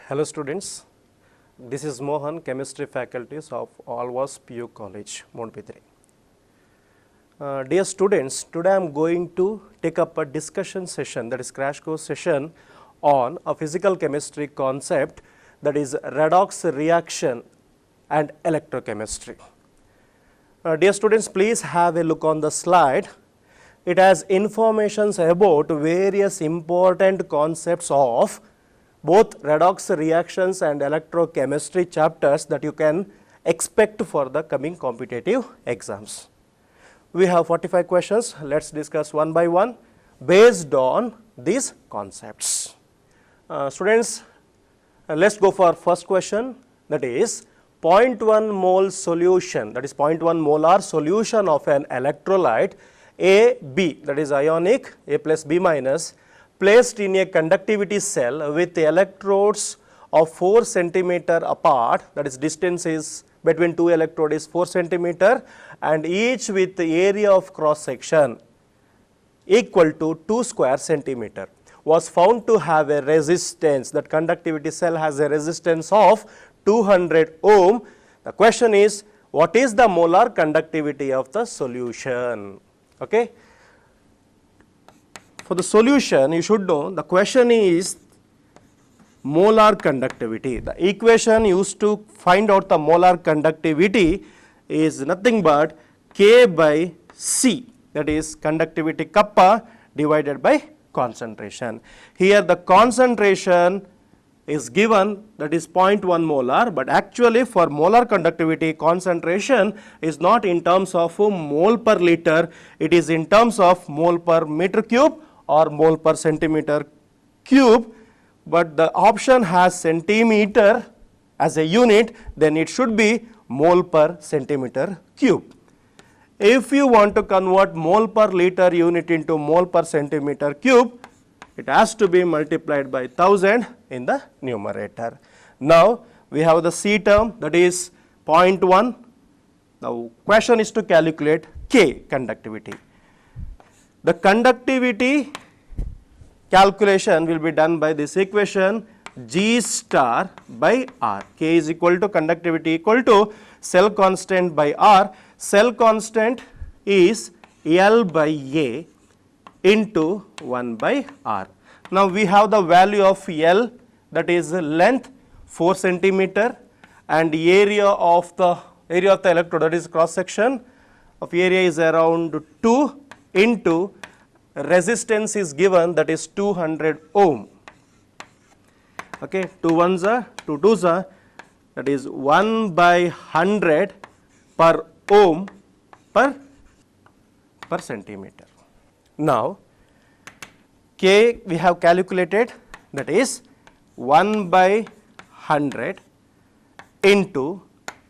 Hello students, this is Mohan, chemistry faculties of Alvas PU College, Mondpitri. Dear students, today I am going to take up a discussion session, that is crash course session on a physical chemistry concept, that is redox reaction and electrochemistry. Dear students, please have a look on the slide. It has informations about various important concepts of both redox reactions and electrochemistry chapters that you can expect for the coming competitive exams. We have 45 questions. Let's discuss one by one based on these concepts. Students, let's go for first question, that is 0.1 mole solution, that is 0.1 molar solution of an electrolyte AB, that is ionic A plus B minus, placed in a conductivity cell with electrodes of 4 centimeter apart, that is distance is between two electrode is 4 centimeter, and each with the area of cross section equal to 2 square centimeter, was found to have a resistance, that conductivity cell has a resistance of 200 ohm. The question is, what is the molar conductivity of the solution? Okay. For the solution, you should know the question is molar conductivity. The equation used to find out the molar conductivity is nothing but K by C, that is conductivity kappa divided by concentration. Here the concentration is given, that is 0.1 molar, but actually for molar conductivity concentration is not in terms of mole per liter, it is in terms of mole per meter cube or mole per centimeter cube, but the option has centimeter as a unit, then it should be mole per centimeter cube. If you want to convert mole per liter unit into mole per centimeter cube, it has to be multiplied by 1000 in the numerator. Now we have the C term, that is 0.1. The question is to calculate K conductivity. The conductivity calculation will be done by this equation G star by R. K is equal to conductivity equal to cell constant by R. Cell constant is L by A into 1 by R. Now we have the value of L, that is length 4 centimeter, and area of the electrode, that is cross section of area is around 2 into resistance is given, that is 200 ohm. Okay, 2 ones are 2 twos are, that is 1 by 100 per ohm per centimeter. Now K we have calculated, that is 1 by 100 into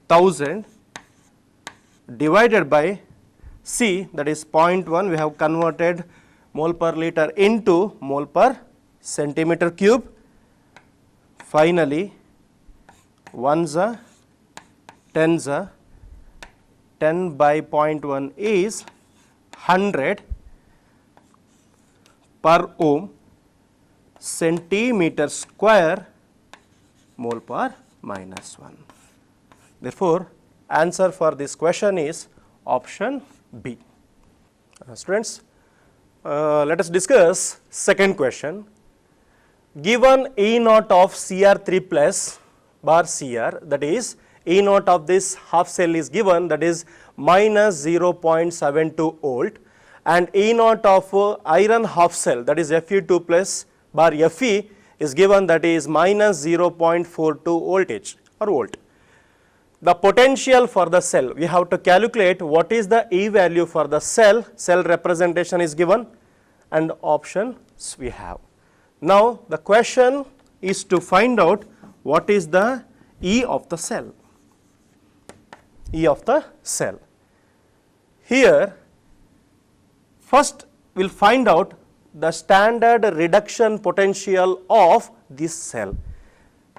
1000 divided by C, that is 0.1, we have converted mole per liter into mole per centimeter cube. Finally, ones are, tens are, 10 by 0.1 is 100 per ohm centimeter square mole per minus 1. Therefore, answer for this question is option B. Students, let us discuss second question. Given E naught of Cr3 plus bar Cr, that is E naught of this half cell is given, that is minus 0.72 volt, and E naught of iron half cell, that is Fe2 plus bar Fe is given, that is minus 0.42 voltage or volt. The potential for the cell, we have to calculate what is the E value for the cell representation is given, and options we have. Now the question is to find out what is the E of the cell. E of the cell. Here first we will find out the standard reduction potential of this cell.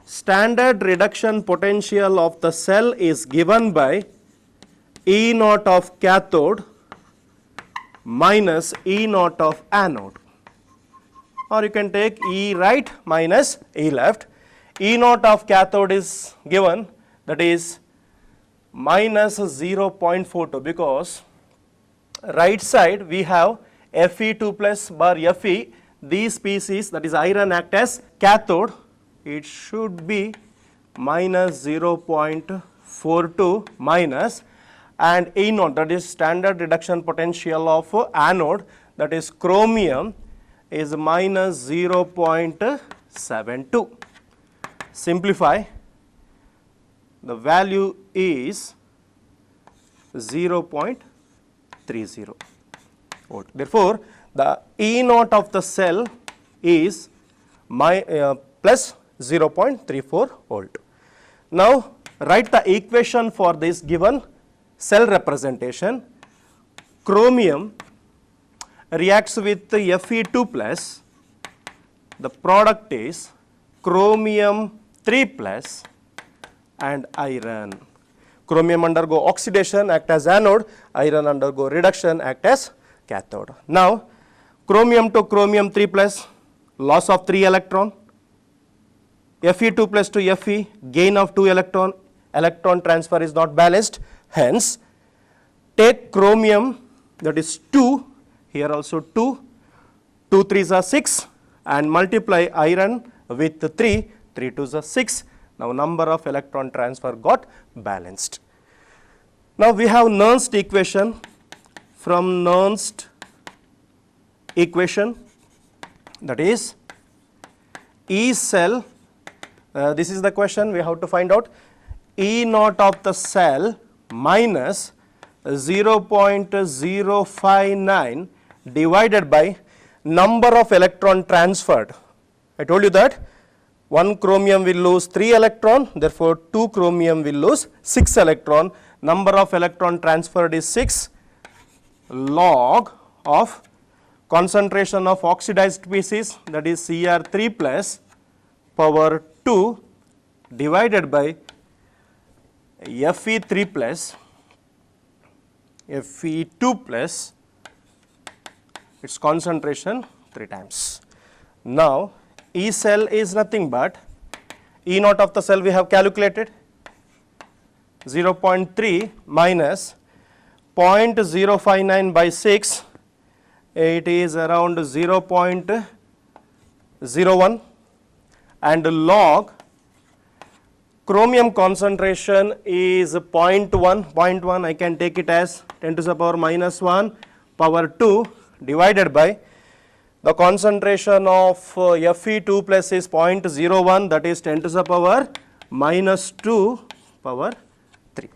Standard reduction potential of the cell is given by E naught of cathode minus E naught of anode. or you can take E right minus E left. E naught of cathode is given, that is minus 0.42, because right side we have Fe2 plus bar Fe, these species, that is iron, act as cathode, it should be minus 0.42 minus, and E naught, that is standard reduction potential of anode, that is chromium, is minus 0.72. Simplify, the value is 0.30 volt. Therefore, the E naught of the cell is plus 0.34 volt. Now, write the equation for this given cell representation. Chromium reacts with Fe2 plus, the product is chromium 3 plus and iron. Chromium undergo oxidation, act as anode, iron undergo reduction, act as cathode. Now, chromium to chromium 3 plus, loss of 3 electron, Fe2 plus to Fe, gain of 2 electron, electron transfer is not balanced, hence take chromium, that is 2, here also 2, 2 3s are 6, and multiply iron with 3, 3 2s are 6. Now, number of electron transfer got balanced. Now, we have Nernst equation. From Nernst equation, that is E cell, this is the question we have to find out, E naught of the cell minus 0.059 divided by number of electron transferred. I told you that 1 chromium will lose 3 electron, therefore 2 chromium will lose 6 electron. Number of electron transferred is 6, log of concentration of oxidized species, that is Cr3 plus power 2 divided by Fe3 plus Fe2 plus its concentration 3 times. Now, E cell is nothing but E naught of the cell we have calculated, 0.3 minus 0.059 by 6, it is around 0.01, and log chromium concentration is 0.1, I can take it as 10 to the power minus 1 power 2 divided by the concentration of Fe2 plus is 0.01, that is 10 to the power minus 2 power 3.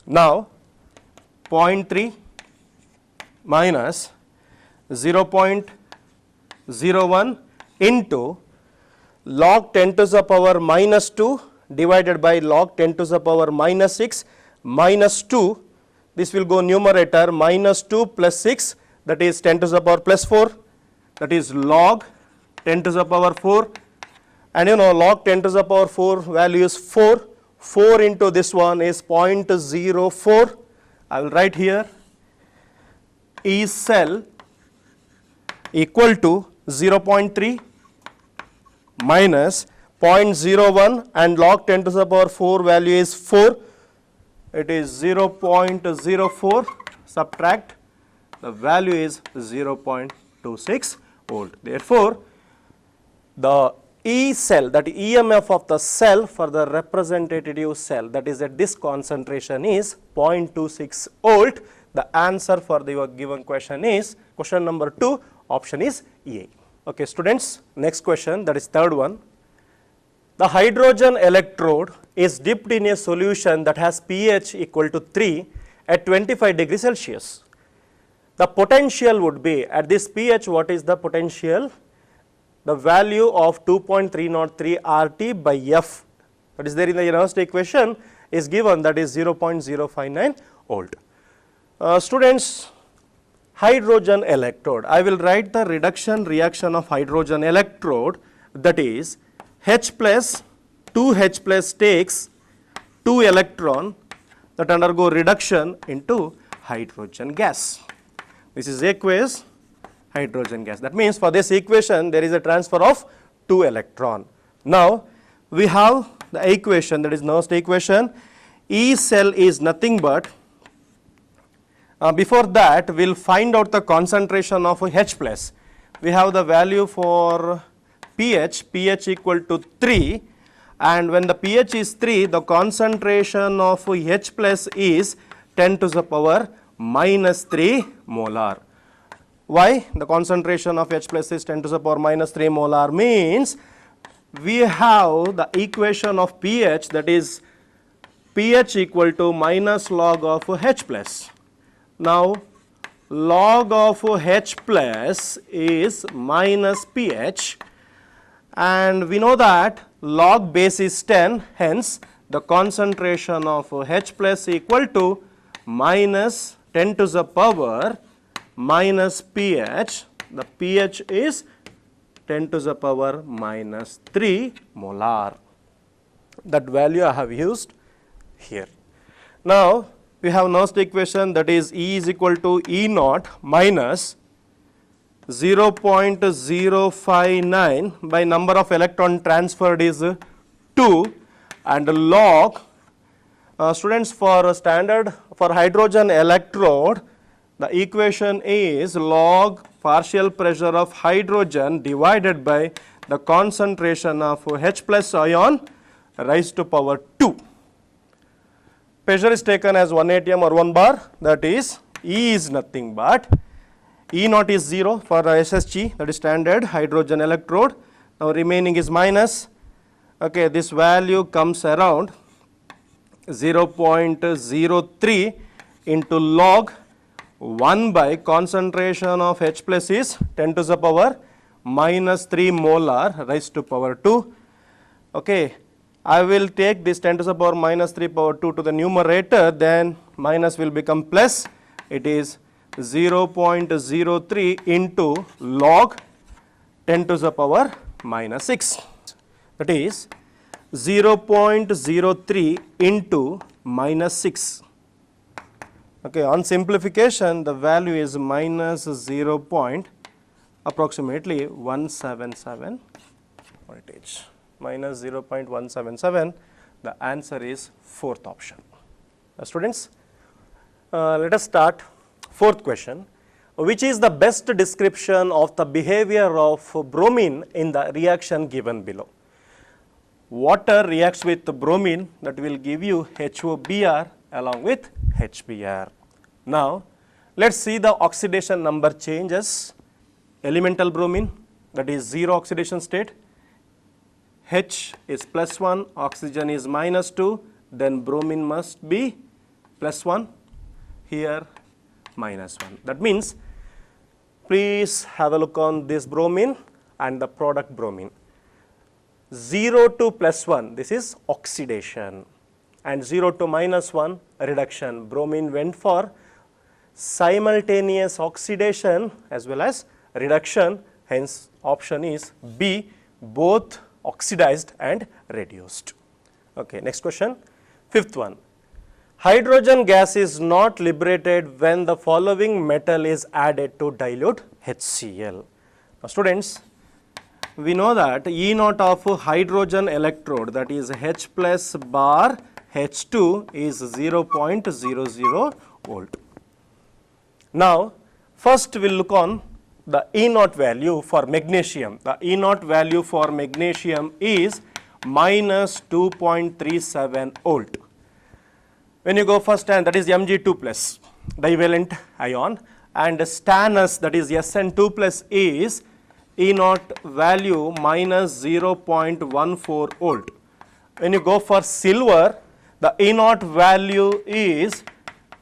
Now, 0.3 minus 0.01 into log 10 to the power minus 2 divided by log 10 to the power minus 6 minus 2, this will go numerator, minus 2 plus 6, that is 10 to the power plus 4, that is log 10 to the power 4, and you know log 10 to the power 4 value is 4, 4 into this one is 0.04, I will write here E cell equal to 0.3 minus 0.01 and log 10 to the power 4 value is 4, it is 0.04, subtract, the value is 0.26 volt. Therefore, the E cell, that EMF of the cell for the representative cell, that is at this concentration is 0.26 volt. The answer for the given question is question number 2, option is A. Okay, students, next question, that is third one. The hydrogen electrode is dipped in a solution that has pH equal to 3 at 25 degrees Celsius. The potential would be at this pH, what is the potential? The value of 2.303 RT by F, that is there in the Nernst equation, is given, that is 0.059 volt. Students, hydrogen electrode, I will write the reduction reaction of hydrogen electrode, that is H plus 2H plus takes 2 electron that undergo reduction into hydrogen gas. This is aqueous hydrogen gas. That means for this equation there is a transfer of 2 electron. Now, we have the equation, that is Nernst equation. E cell is nothing but, before that we will find out the concentration of H plus. We have the value for pH equal to 3, and when the pH is 3, the concentration of H plus is 10 to the power minus 3 molar. Why the concentration of H plus is 10 to the power minus 3 molar? Means we have the equation of pH, that is pH equal to minus log of H plus. Now log of H plus is minus pH, and we know that log base is 10, hence the concentration of H plus equal to minus 10 to the power minus pH. The pH is 10 to the power minus 3 molar. That value I have used here. Now we have Nernst equation, that is E is equal to E naught minus 0.059 by number of electron transferred is 2, and log, students, for standard for hydrogen electrode, the equation is log partial pressure of hydrogen divided by the concentration of H plus ion raised to power 2. Pressure is taken as 1 atm or 1 bar, that is E is nothing but E naught is 0 for SSG, that is standard hydrogen electrode. Now remaining is minus. Okay, this value comes around 0.03 into log 1 by concentration of H plus is 10 to the power minus 3 molar raised to power 2. Okay, I will take this 10 to the power minus 3 power 2 to the numerator, then minus will become plus. It is 0.03 into log 10 to the power minus 6. That is 0.03 into minus 6. Okay, on simplification the value is minus 0. Approximately 177 voltage. Minus 0.177, the answer is fourth option. Students, let us start fourth question. Which is the best description of the behavior of bromine in the reaction given below? Water reacts with bromine, that will give you HOBr along with HBr. Now let us see the oxidation number changes. Elemental bromine, that is 0 oxidation state, H is plus 1, oxygen is minus 2, then bromine must be plus 1, here minus 1. That means, please have a look on this bromine and the product bromine. 0 to plus 1, this is oxidation, and 0 to minus 1, reduction. Bromine went for simultaneous oxidation as well as reduction, hence option is B, both oxidized and reduced. Okay, next question, fifth one. Hydrogen gas is not liberated when the following metal is added to dilute HCl. Now, students, we know that E naught of hydrogen electrode, that is H plus bar H2, is 0.00 volt. Now first we will look on the E naught value for magnesium. The E naught value for magnesium is minus 2.37 volt. When you go first, and that is Mg2 plus divalent ion, and stannous, that is Sn2 plus, is E naught value minus 0.14 volt. When you go for silver, the E naught value is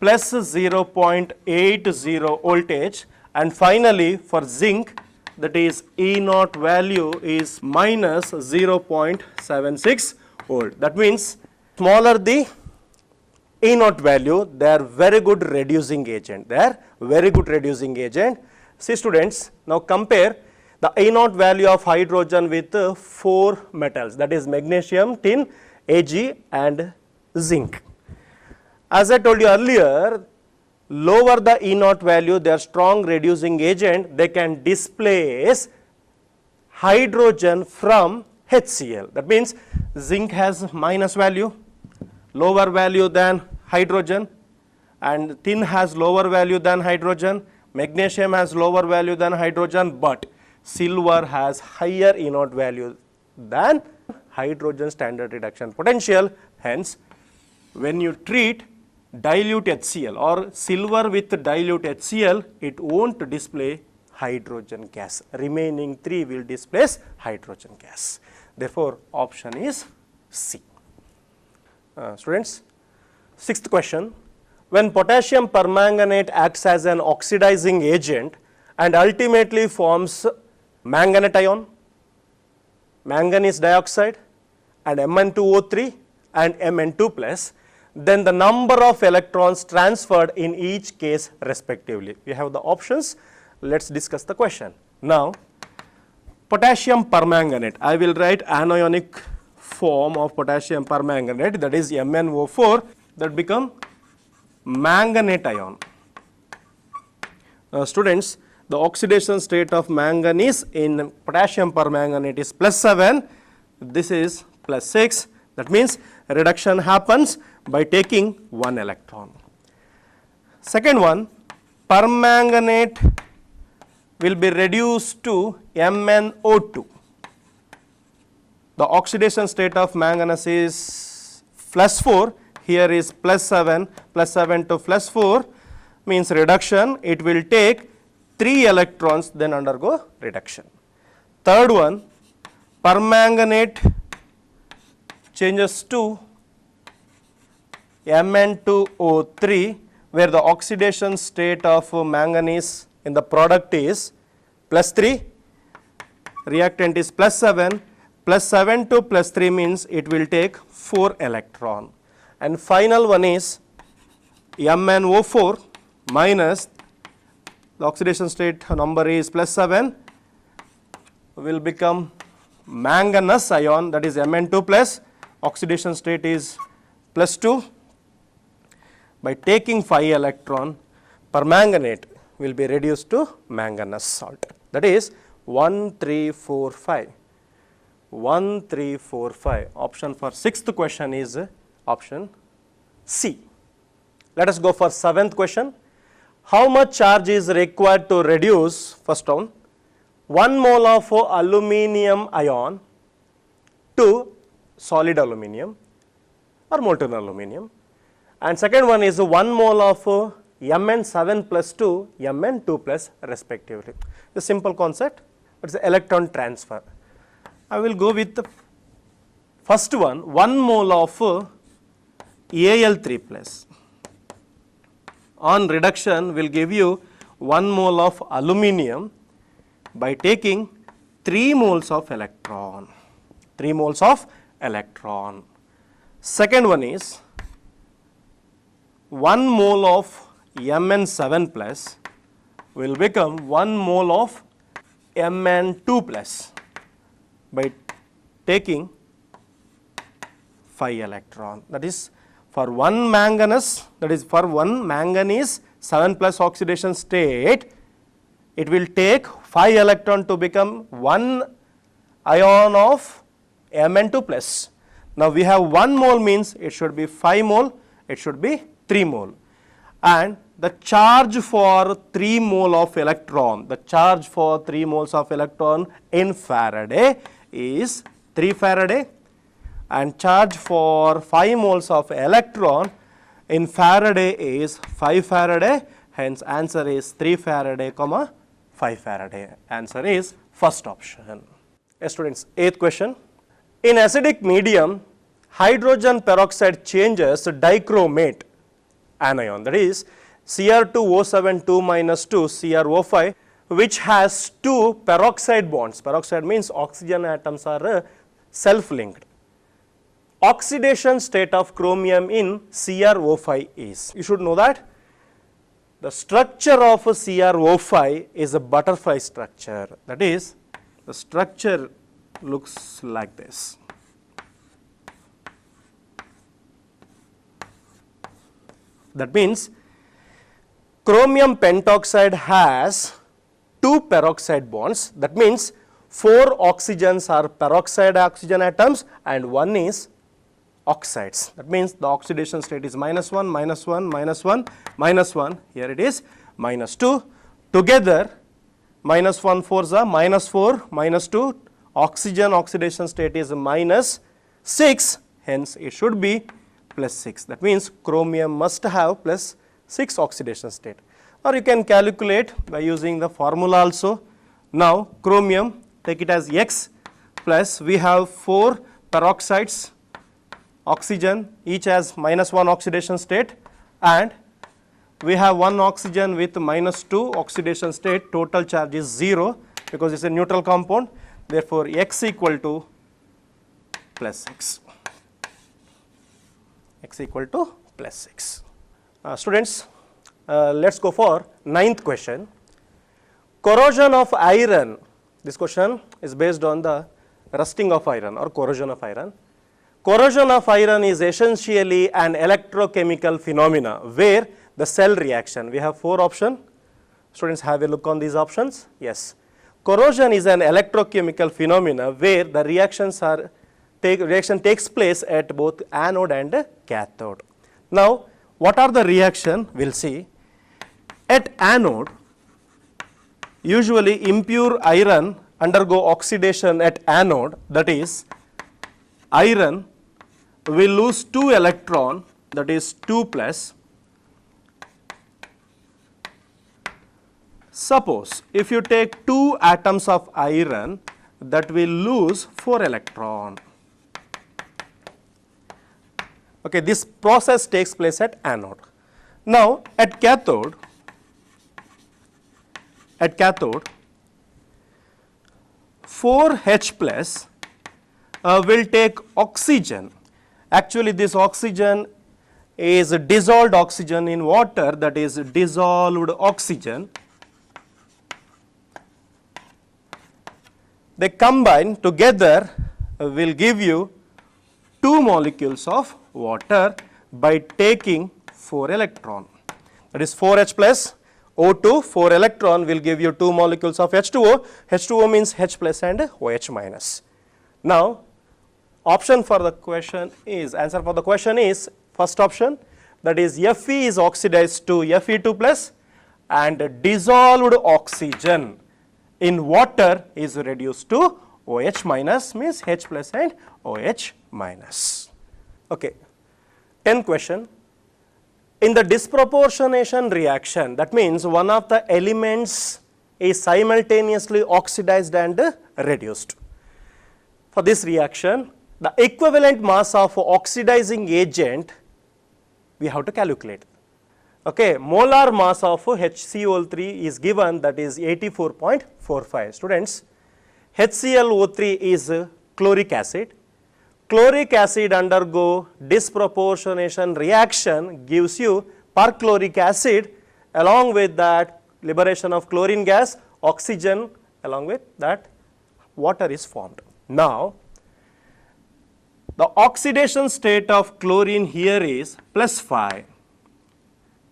plus 0.80 voltage, and finally for zinc, that is E naught value is minus 0.76 volt. That means smaller the E naught value, they are very good reducing agent. They are very good reducing agent. See students, now compare the E naught value of hydrogen with 4 metals, that is magnesium, tin, Ag and zinc. As I told you earlier, lower the E naught value, they are strong reducing agent, they can displace hydrogen from HCl. That means zinc has minus value, lower value than hydrogen, and tin has lower value than hydrogen, magnesium has lower value than hydrogen, but silver has higher inert value than hydrogen standard reduction potential. Hence, when you treat dilute HCl or silver with dilute HCl, it won't display hydrogen gas. Remaining 3 will displace hydrogen gas. Therefore, option is C. Students, sixth question. When potassium permanganate acts as an oxidizing agent and ultimately forms manganate ion, manganese dioxide, and Mn2O3 and Mn2 plus, then the number of electrons transferred in each case respectively. We have the options. Let's discuss the question. Now, potassium permanganate, I will write anionic form of potassium permanganate, that is MnO4, that become manganate ion. Students, the oxidation state of manganese in potassium permanganate is +7, this is +6. That means reduction happens by taking 1 electron. Second one, permanganate will be reduced to MnO2. The oxidation state of manganese is +4, here is +7, +7 to +4 means reduction. It will take 3 electrons, then undergo reduction. Third one, permanganate changes to Mn2O3, where the oxidation state of manganese in the product is +3, reactant is +7, +7 to +3 means it will take 4 electron. And final one is MnO4 minus, the oxidation state number is +7, will become manganese ion, that is Mn2 plus, oxidation state is +2. By taking 5 electron, permanganate will be reduced to manganese salt. That is 1, 3, 4, 5. 1, 3, 4, 5. Option for sixth question is option C. Let us go for seventh question. How much charge is required to reduce, first one, 1 mole of aluminium ion to solid aluminium or molten aluminium, and second one is 1 mole of Mn7 plus to Mn2 plus respectively. The simple concept, it is electron transfer. I will go with the first one, 1 mole of Al3 plus. On reduction will give you 1 mole of aluminium by taking 3 moles of electron. 3 moles of electron. Second one is 1 mole of Mn7 plus will become 1 mole of Mn2 plus by taking 5 electron. That is for 1 manganese, that is for 1 manganese 7 plus oxidation state, it will take 5 electron to become 1 ion of Mn2 plus. Now we have 1 mole means it should be 5 mole, it should be 3 mole. And the charge for 3 mole of electron, the charge for 3 moles of electron in Faraday is 3 Faraday, and charge for 5 moles of electron in Faraday is 5 Faraday. Hence answer is 3 Faraday, 5 Faraday. Answer is first option. Yes, students, eighth question. In acidic medium, hydrogen peroxide changes dichromate anion, that is Cr2O7 2 minus 2 CrO5, which has 2 peroxide bonds. Peroxide means oxygen atoms are self-linked. Oxidation state of chromium in CrO5 is, you should know that the structure of CrO5 is a butterfly structure, that is the structure looks like this. That means chromium pentoxide has 2 peroxide bonds, that means 4 oxygens are peroxide oxygen atoms and 1 is oxides. That means the oxidation state is -1, -1, -1, -1. Here it is -2. Together -1 4s are -4, -2. Oxygen oxidation state is -6. Hence, it should be +6. That means chromium must have +6 oxidation state. Or you can calculate by using the formula also. Now, chromium, take it as X plus we have 4 peroxides, oxygen, each has -1 oxidation state, and we have 1 oxygen with -2 oxidation state. Total charge is 0 because it is a neutral compound. Therefore, X equal to +6. X equal to +6. Students, let us go for 9th question. Corrosion of iron. This question is based on the rusting of iron or corrosion of iron. Corrosion of iron is essentially an electrochemical phenomena where the cell reaction. We have 4 options. Students, have a look on these options. Yes. Corrosion is an electrochemical phenomena where the reaction takes place at both anode and cathode. Now, what are the reaction? We will see. At anode, usually impure iron undergo oxidation at anode, that is, iron will lose 2 electron, that is 2 plus. Suppose if you take 2 atoms of iron, that will lose 4 electron. Okay, this process takes place at anode. Now, at cathode, 4H plus will take oxygen. Actually, this oxygen is dissolved oxygen in water, that is dissolved oxygen. They combine together will give you 2 molecules of water by taking 4 electron. That is 4H plus O2, 4 electron will give you 2 molecules of H2O. H2O means H plus and OH minus. Now, option for the question is, answer for the question is first option, that is Fe is oxidized to Fe2 plus and dissolved oxygen in water is reduced to OH minus, means H plus and OH minus. Okay. 10th question. In the disproportionation reaction, that means one of the elements is simultaneously oxidized and reduced. For this reaction, the equivalent mass of oxidizing agent we have to calculate. Okay, molar mass of HCl3 is given, that is 84.45. Students, HClO3 is chloric acid. Chloric acid undergo disproportionation reaction gives you perchloric acid, along with that liberation of chlorine gas, oxygen, along with that water is formed. Now, the oxidation state of chlorine here is +5,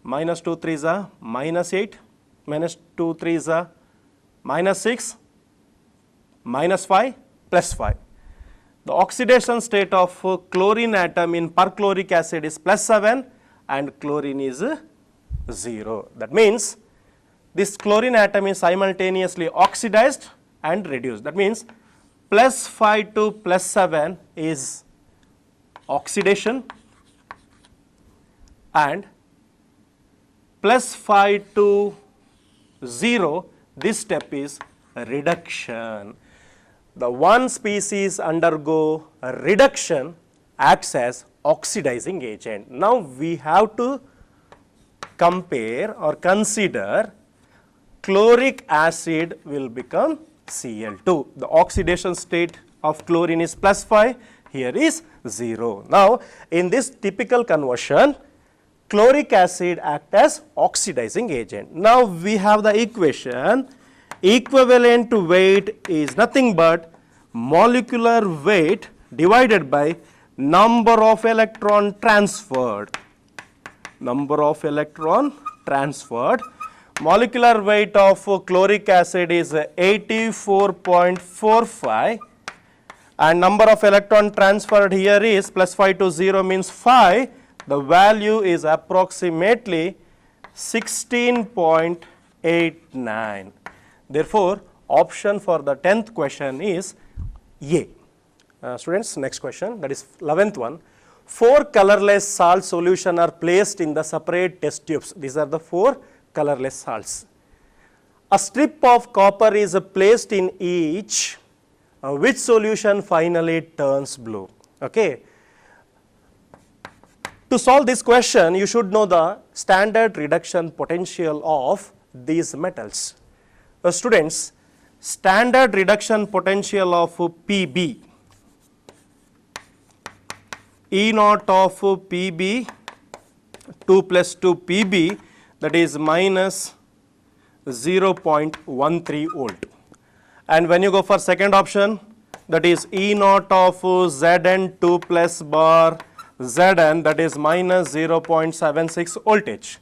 -2 3s are -8, -2 3s are -6, -5, +5. The oxidation state of chlorine atom in perchloric acid is +7 and chlorine is 0. That means this chlorine atom is simultaneously oxidized and reduced. That means +5 to +7 is oxidation and +5 to 0, this step is reduction. The one species undergo reduction acts as oxidizing agent. Now, we have to compare or consider chloric acid will become Cl2. The oxidation state of chlorine is +5, here is 0. Now, in this typical conversion, chloric acid acts as oxidizing agent. Now, we have the equation. Equivalent weight is nothing but molecular weight divided by number of electron transferred. Number of electron transferred. molecular weight of chloric acid is 84.45 and number of electron transferred here is plus 5 to 0 means 5. The value is approximately 16.89. Therefore, option for the 10th question is A. Students, next question, that is 11th one. 4 colorless salt solution are placed in the separate test tubes. These are the 4 colorless salts. A strip of copper is placed in each. Which solution finally turns blue? Okay. To solve this question, you should know the standard reduction potential of these metals. Students, standard reduction potential of Pb, E naught of Pb 2 plus 2 Pb, that is minus 0.13 volt. And when you go for second option, that is E naught of Zn 2 plus bar Zn, that is minus 0.76 voltage.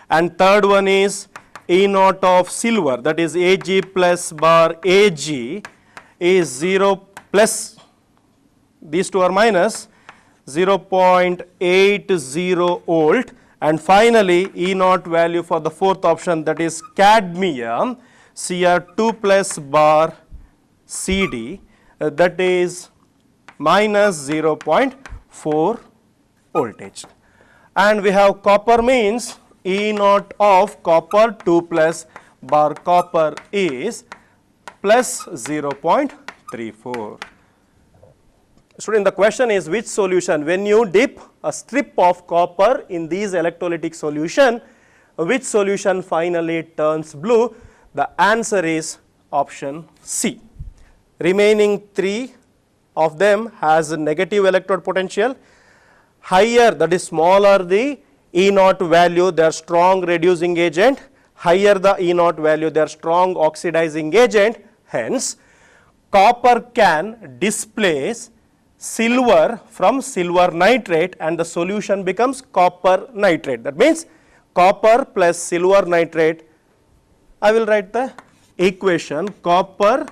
And third one is E naught of silver, that is Ag plus bar Ag is 0 plus, these two are minus 0.80 volt. And finally, E naught value for the fourth option, that is cadmium Cr2 plus bar Cd, that is minus 0.4 voltage. And we have copper means E naught of copper 2 plus bar copper is plus 0.34. Student, the question is which solution, when you dip a strip of copper in these electrolytic solution, which solution finally turns blue? The answer is option C. Remaining 3 of them has a negative electrode potential. Higher, that is smaller the E naught value, they are strong reducing agent. Higher the E naught value, they are strong oxidizing agent. Hence, copper can displace silver from silver nitrate and the solution becomes copper nitrate. That means copper plus silver nitrate. I will write the equation. Copper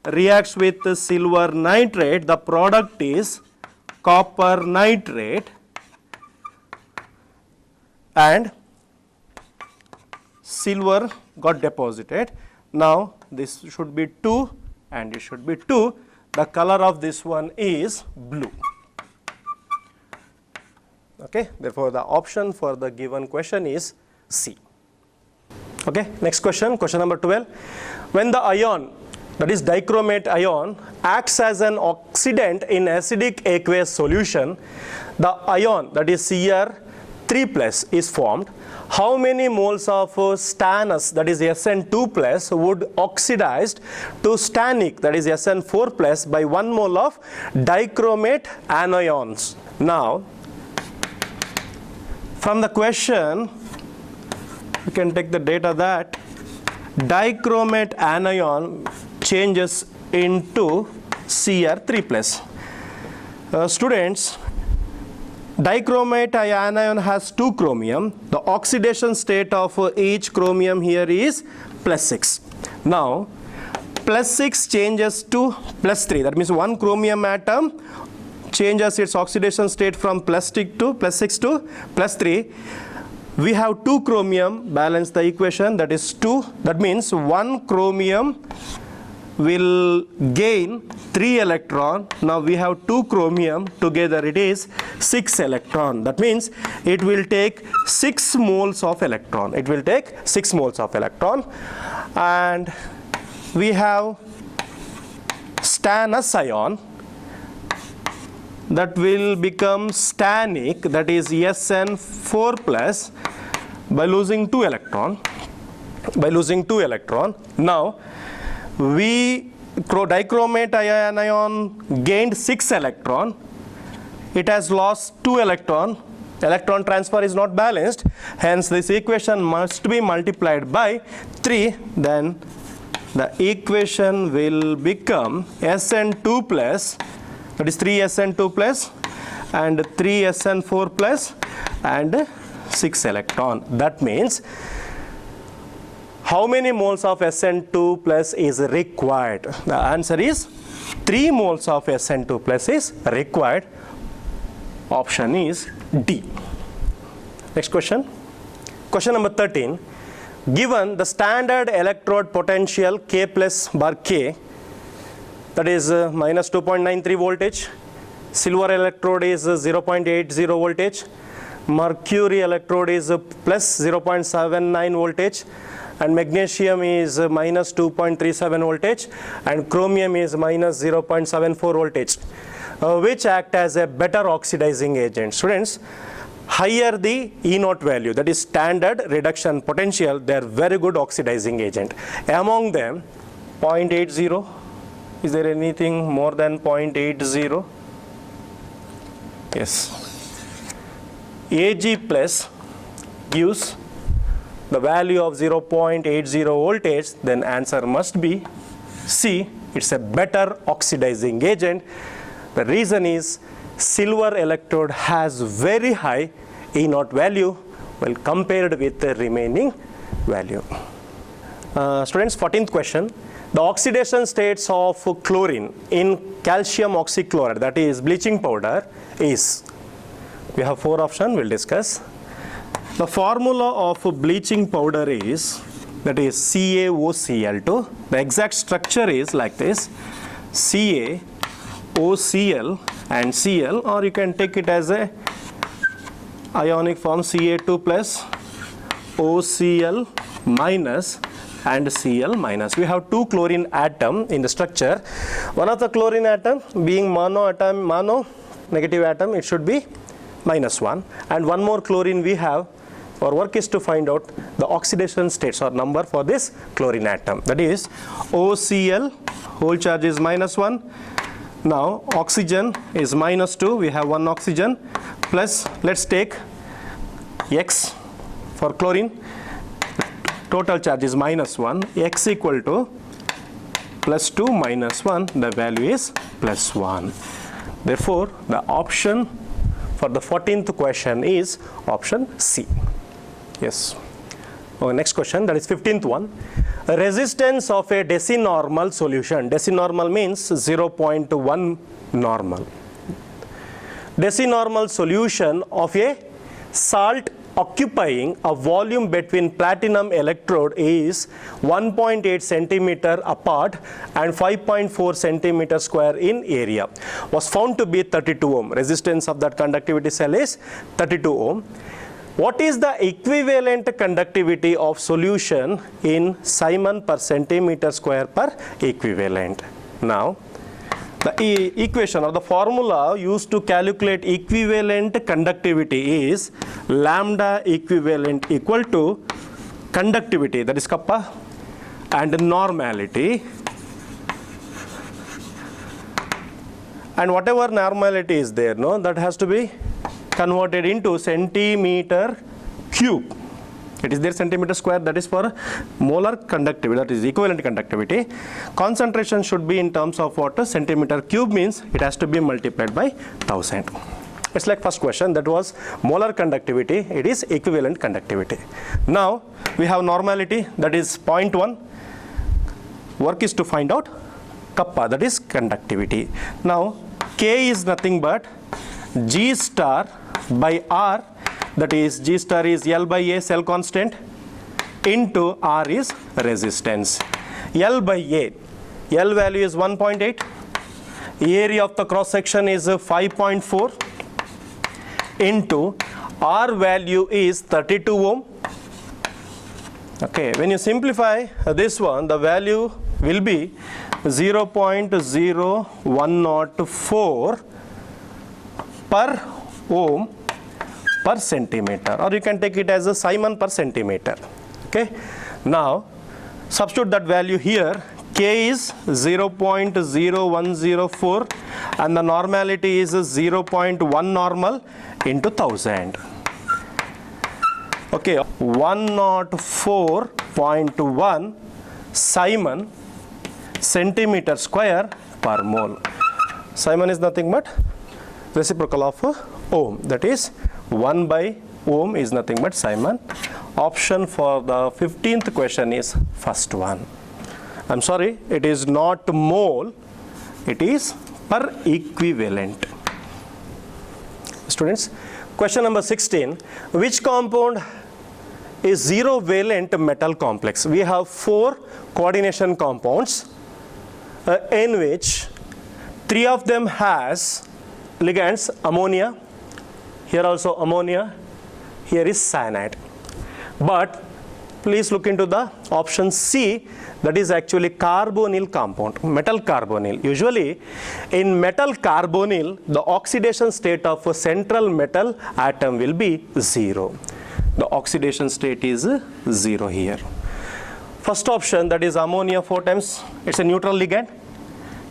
reacts with silver nitrate. The product is copper nitrate and silver got deposited. Now this should be 2 and it should be 2. The color of this one is blue. Okay, therefore the option for the given question is C. Okay, next question, question number 12. When the ion, that is dichromate ion, acts as an oxidant in acidic aqueous solution, the ion, that is Cr3 plus, is formed. How many moles of stannous, that is Sn2 plus, would oxidized to stannic, that is Sn4 plus, by 1 mole of dichromate anions? Now, from the question, you can take the data that dichromate anion changes into Cr3 plus. Students, dichromate anion has 2 chromium. The oxidation state of each chromium here is plus 6. Now, plus 6 changes to plus 3. That means one chromium atom changes its oxidation state from plus 6 to plus 3. We have 2 chromium, balance the equation, that is 2. That means one chromium will gain 3 electron. Now we have 2 chromium, together it is 6 electron. That means it will take 6 moles of electron. It will take 6 moles of electron. And we have stannous ion that will become stannic, that is Sn4 plus, by losing 2 electron. Now dichromate anion gained 6 electron. It has lost 2 electron. Electron transfer is not balanced. Hence this equation must be multiplied by 3. Then the equation will become Sn2 plus, that is 3 Sn2 plus and 3 Sn4 plus and 6 electron. That means how many moles of SN2 plus is required? The answer is 3 moles of SN2 plus is required. Option is D. Next question. Question number 13. Given the standard electrode potential K plus bar K, that is minus 2.93 voltage, silver electrode is 0.80 voltage, mercury electrode is plus 0.79 voltage, and magnesium is minus 2.37 voltage, and chromium is minus 0.74 voltage, which act as a better oxidizing agent. Students, higher the E0 value, that is standard reduction potential, they are very good oxidizing agent. Among them, 0.80, is there anything more than 0.80? Yes. Ag plus gives the value of 0.80 voltage, then answer must be C. It's a better oxidizing agent. The reason is silver electrode has very high E0 value when compared with the remaining value. Students, 14th question. The oxidation states of chlorine in calcium oxychloride, that is bleaching powder, is, we have 4 options, we'll discuss. The formula of bleaching powder is, that is CaOCl2. The exact structure is like this: CaOCl and Cl, or you can take it as a ionic form, Ca2 plus OCl minus and Cl minus. We have 2 chlorine atom in the structure. One of the chlorine atom being mono negative atom, it should be -1, and one more chlorine we have. Our work is to find out the oxidation states or number for this chlorine atom. That is OCl, whole charge is -1. Now oxygen is -2, we have 1 oxygen, plus let's take X for chlorine, total charge is -1, X equal to +2 -1, the value is +1. Therefore, the option for the 14th question is option C. Yes. Next question, that is 15th one. Resistance of a decinormal solution. Decinormal means 0.1 normal. Decinormal solution of a salt occupying a volume between platinum electrode is 1.8 centimeter apart and 5.4 centimeter square in area, was found to be 32 ohm. Resistance of that conductivity cell is 32 ohm. What is the equivalent conductivity of solution in Simon per centimeter square per equivalent? Now, the equation or the formula used to calculate equivalent conductivity is lambda equivalent equal to conductivity, that is kappa, and normality, and whatever normality is there, no, that has to be converted into centimeter cube. It is there centimeter square, that is for molar conductivity, that is equivalent conductivity. Concentration should be in terms of what? Centimeter cube means it has to be multiplied by 1000. It's like first question, that was molar conductivity, it is equivalent conductivity. Now we have normality, that is 0.1. Work is to find out kappa, that is conductivity. Now K is nothing but G star by R, that is G star is L by A, cell constant, into R is resistance. L by A, L value is 1.8, area of the cross section is 5.4, into R value is 32 ohm. Okay, when you simplify this one, the value will be 0.0104 per ohm per centimeter, or you can take it as a Simon per centimeter. Okay, now substitute that value here. K is 0.0104 and the normality is 0.1 normal into 1000. Okay, 104.1 Simon centimeter square per mole. Simon is nothing but reciprocal of ohm, that is 1 by ohm is nothing but Simon option for the 15th question is first one. I'm sorry, it is not mole, it is per equivalent. Students, question number 16, which compound is zero valent metal complex? We have 4 coordination compounds in which 3 of them has ligands ammonia, here also ammonia, here is cyanide. But please look into the option C, that is actually carbonyl compound, metal carbonyl. Usually in metal carbonyl, the oxidation state of a central metal atom will be 0. The oxidation state is 0 here. First option, that is ammonia 4 times, it's a neutral ligand.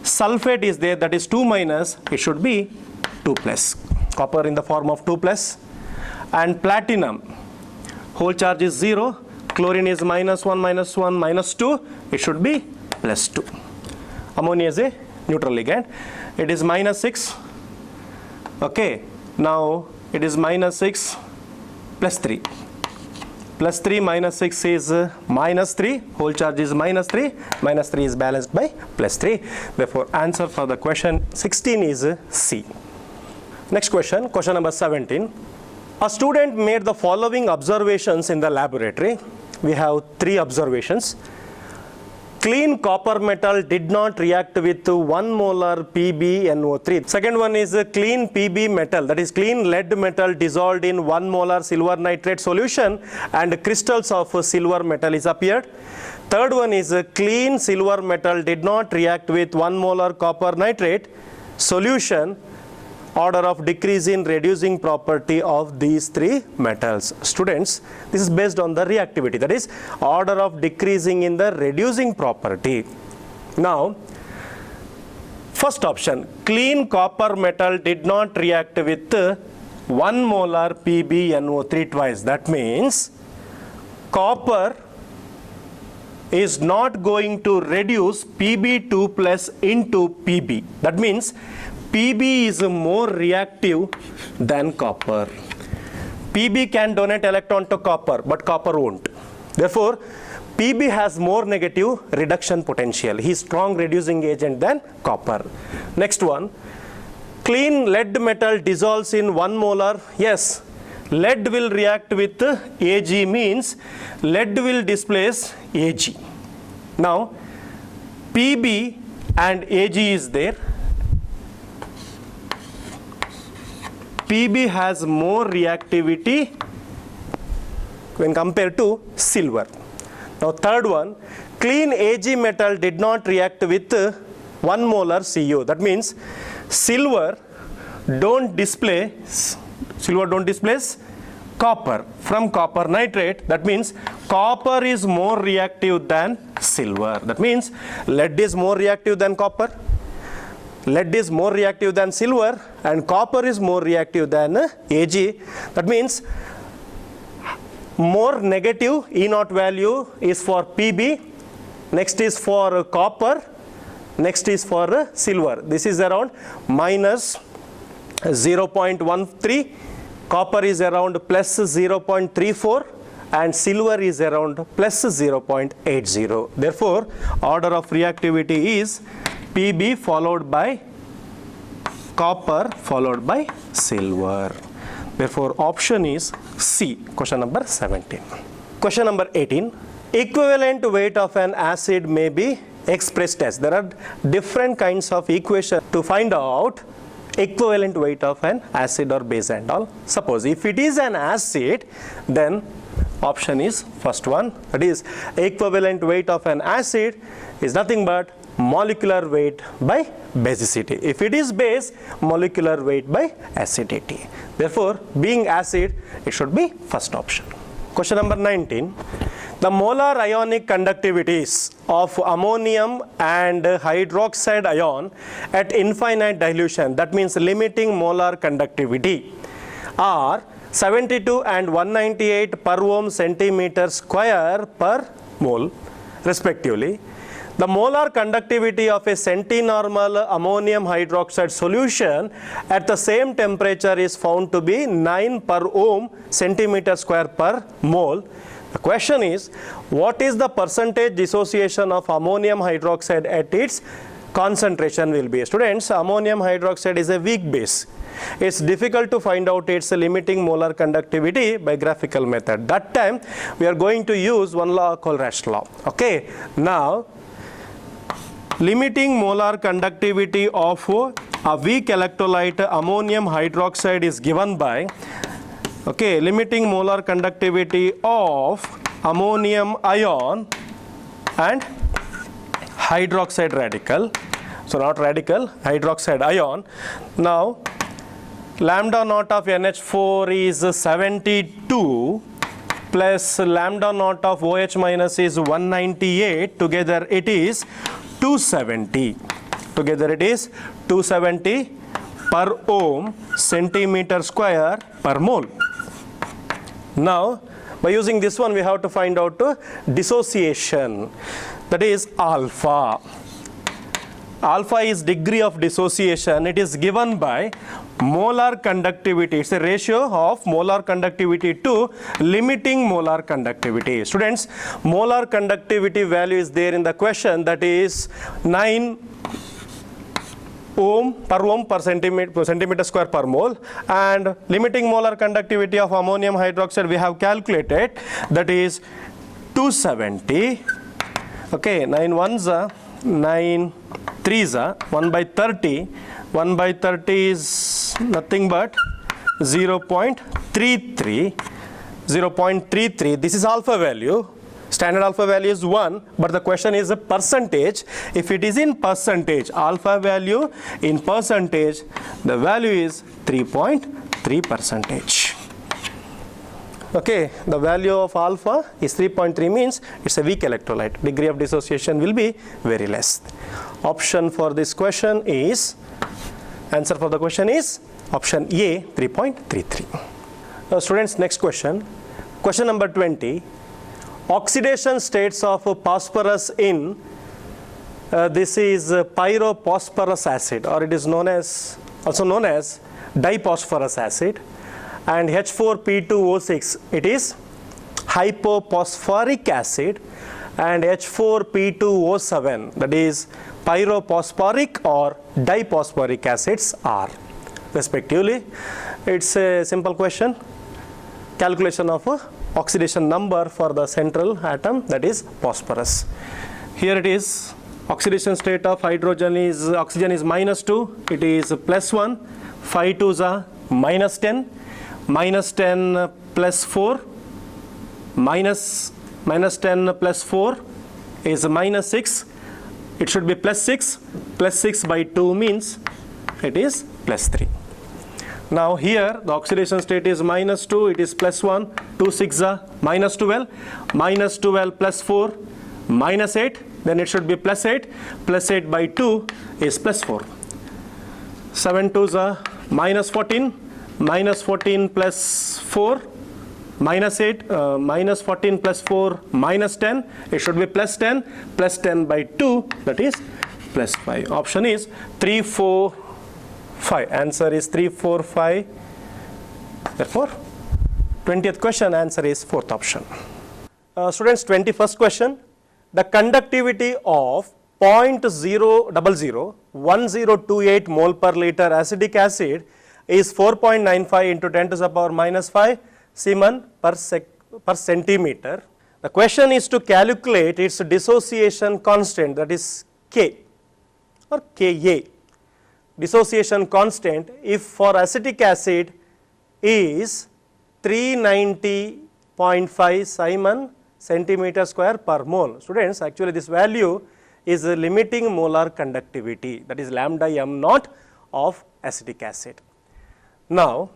Sulfate is there, that is 2 minus, it should be 2 plus. Copper in the form of 2 plus. And platinum, whole charge is 0. Chlorine is minus 1, minus 2. It should be plus 2. Ammonia is a neutral ligand. It is minus 6. Okay. Now it is minus 6 plus 3. Plus 3 minus 6 is minus 3. Whole charge is minus 3. Minus 3 is balanced by plus 3. Therefore, answer for the question 16 is C. Next question, question number 17. A student made the following observations in the laboratory. We have 3 observations. Clean copper metal did not react with 1 molar PbNO3. Second one is a clean Pb metal, that is clean lead metal dissolved in 1 molar silver nitrate solution and crystals of silver metal is appeared. Third one is a clean silver metal did not react with 1 molar copper nitrate solution. Order of decrease in reducing property of these 3 metals. Students, this is based on the reactivity, that is order of decreasing in the reducing property. Now, first option, clean copper metal did not react with 1 molar PbNO3 twice. That means copper is not going to reduce Pb2 plus into Pb. That means Pb is more reactive than copper. Pb can donate electron to copper, but copper won't. Therefore, Pb has more negative reduction potential. He is strong reducing agent than copper. Next one, clean lead metal dissolves in 1 molar. Yes, lead will react with Ag, means lead will displace Ag. Now, Pb and Ag is there. Pb has more reactivity when compared to silver. Now third one, clean Ag metal did not react with 1 molar Cu. That means silver don't displace copper from copper nitrate. That means copper is more reactive than silver. That means lead is more reactive than copper. Lead is more reactive than silver and copper is more reactive than Ag. That means more negative E0 value is for Pb, next is for copper, next is for silver. This is around minus 0.13, copper is around plus 0.34 and silver is around plus 0.80. Therefore, order of reactivity is Pb followed by copper followed by silver. Therefore, option is C, question number 17. Question number 18. Equivalent weight of an acid may be expressed as. There are different kinds of equation to find out equivalent weight of an acid or base and all. Suppose if it is an acid, then option is first one, that is equivalent weight of an acid is nothing but molecular weight by basicity. If it is base, molecular weight by acidity. Therefore, being acid, it should be first option. Question number 19. The molar ionic conductivities of ammonium and hydroxide ion at infinite dilution, that means limiting molar conductivity, are 72 and 198 per ohm centimeter square per mole respectively. The molar conductivity of a centinormal ammonium hydroxide solution at the same temperature is found to be 9 per ohm centimeter square per mole. The question is, what is the percentage dissociation of ammonium hydroxide at its concentration will be? Students, ammonium hydroxide is a weak base. It's difficult to find out its limiting molar conductivity by graphical method. That time we are going to use one law called Rasch law. Okay, now limiting molar conductivity of a weak electrolyte ammonium hydroxide is given by, okay, limiting molar conductivity of ammonium ion and hydroxide radical. So not radical, hydroxide ion. Now lambda naught of NH4 is 72 plus lambda naught of OH minus is 198. Together it is 270. Together it is 270 per ohm centimeter square per mole. Now by using this one we have to find out dissociation, that is alpha. Alpha is degree of dissociation. It is given by molar conductivity. It's a ratio of molar conductivity to limiting molar conductivity. Students, molar conductivity value is there in the question, that is 9 ohm per centimeter square per mole, and limiting molar conductivity of ammonium hydroxide we have calculated, that is 270. Okay, 9 ones are 9 3s are 1 by 30. 1 by 30 is nothing but 0.33. 0.33. This is alpha value. Standard alpha value is 1, but the question is a percentage. If it is in percentage, alpha value in percentage, the value is 3.3 percentage. Okay, the value of alpha is 3.3, means it's a weak electrolyte. Degree of dissociation will be very less. Option for this question is, answer for the question is option A, 3.33. Students, next question. Question number 20. Oxidation states of phosphorus in, this is pyrophosphorus acid, or it is known as, also known as diphosphorus acid, and H4P2O6, it is hypophosphoric acid, and H4P2O7, that is pyrophosphoric or diphosphoric acids are respectively. It's a simple question. Calculation of oxidation number for the central atom, that is phosphorus. Here it is, oxidation state of hydrogen is, oxygen is -2, it is +1, 5 2s are -10, -10 plus 4, -10 plus 4 is -6, it should be +6, +6 by 2 means it is +3. Now here the oxidation state is -2, it is +1, 2 6 are -12, -12 plus 4, -8, then it should be +8, +8 by 2 is +4. 7 2s are -14, -14 plus 4, -8, -14 plus 4, -10, it should be +10, +10 by 2, that is +5. Option is 3 4 5. Answer is 3 4 5. Therefore 20th question, answer is 4th option. Students, 21st question. The conductivity of 0.0001028 mole per liter acetic acid is 4.95 into 10 to the power -5 Siemens per centimeter. The question is to calculate its dissociation constant, that is K or Ka. Dissociation constant, if for acetic acid is 390.5 Siemens centimeter square per mole. Students, actually this value is the limiting molar conductivity, that is lambda m naught of acetic acid. Now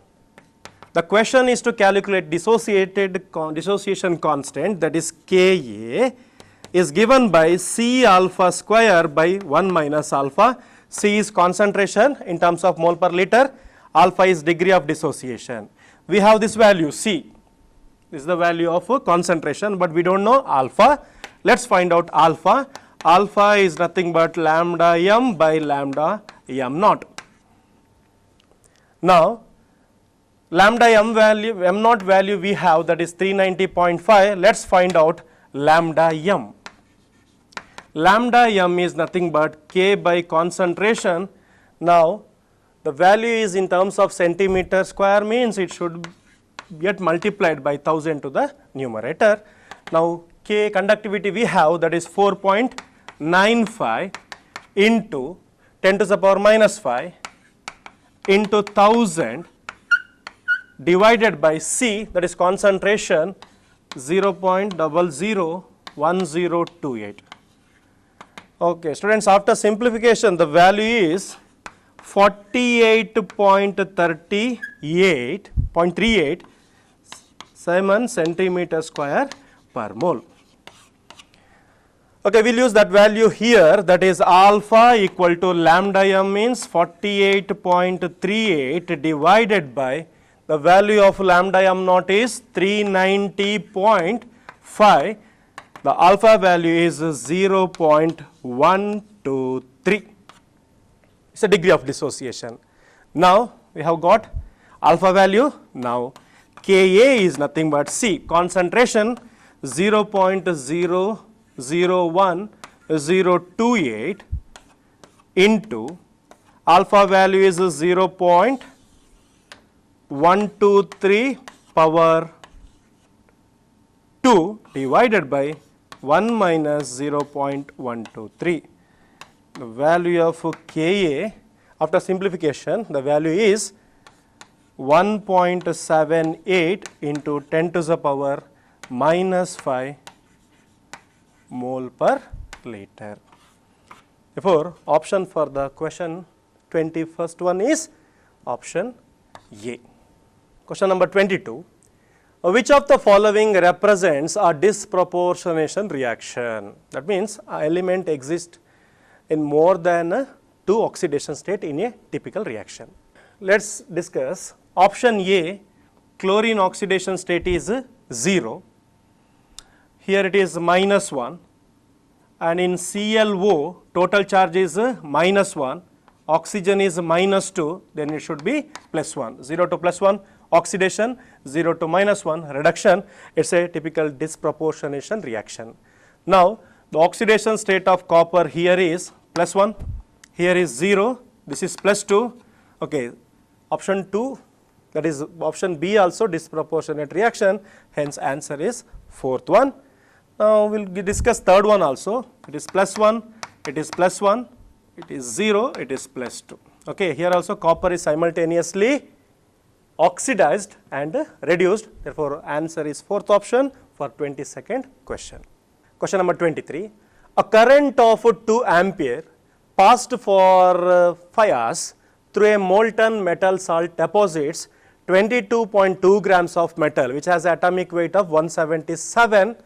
the question is to calculate dissociation constant, that is Ka, is given by C alpha square by 1 minus alpha. C is concentration in terms of mole per liter, alpha is degree of dissociation. We have this value C, this is the value of concentration, but we don't know alpha. Let's find out alpha. Alpha is nothing but lambda m by lambda m naught. Now lambda m value, m naught value we have, that is 390.5. Let's find out lambda m. Lambda m is nothing but K by concentration. Now the value is in terms of centimeter square, means it should get multiplied by 1000 to the numerator. Now K conductivity we have, that is 4.95 into 10 to the power minus 5 into 1000 divided by C, that is concentration 0.001028. Okay, students, after simplification the value is 48.38 Simon centimeter square per mole. Okay, we'll use that value here, that is alpha equal to lambda m means 48.38 divided by the value of lambda m naught is 390.5. The alpha value is 0.123. It's a degree of dissociation. Now we have got alpha value. Now Ka is nothing but C, concentration 0.001028 into alpha value is 0.123 power 2 divided by 1 minus 0.123. The value of Ka after simplification, the value is 1.78 into 10 to the power minus 5 mole per liter. Therefore, option for the question 21st one is option A. Question number 22. Which of the following represents a disproportionation reaction? That means an element exists in more than 2 oxidation state in a typical reaction. Let's discuss option A. Chlorine oxidation state is 0. Here it is minus 1, and in ClO total charge is minus 1, oxygen is minus 2, then it should be plus 1. 0 to plus 1 oxidation, 0 to minus 1 reduction. It's a typical disproportionation reaction. Now the oxidation state of copper here is plus 1, here is 0, this is plus 2. Okay, option 2, that is option B also disproportionate reaction, hence answer is fourth one. Now we'll discuss third one also. It is plus 1, it is plus 1, it is 0, it is plus 2. Okay, here also copper is simultaneously oxidized and reduced. Therefore, answer is fourth option for 22nd question. Question number 23. A current of 2 ampere passed for 5 hours through a molten metal salt deposits 22.2 grams of metal which has atomic weight of 177.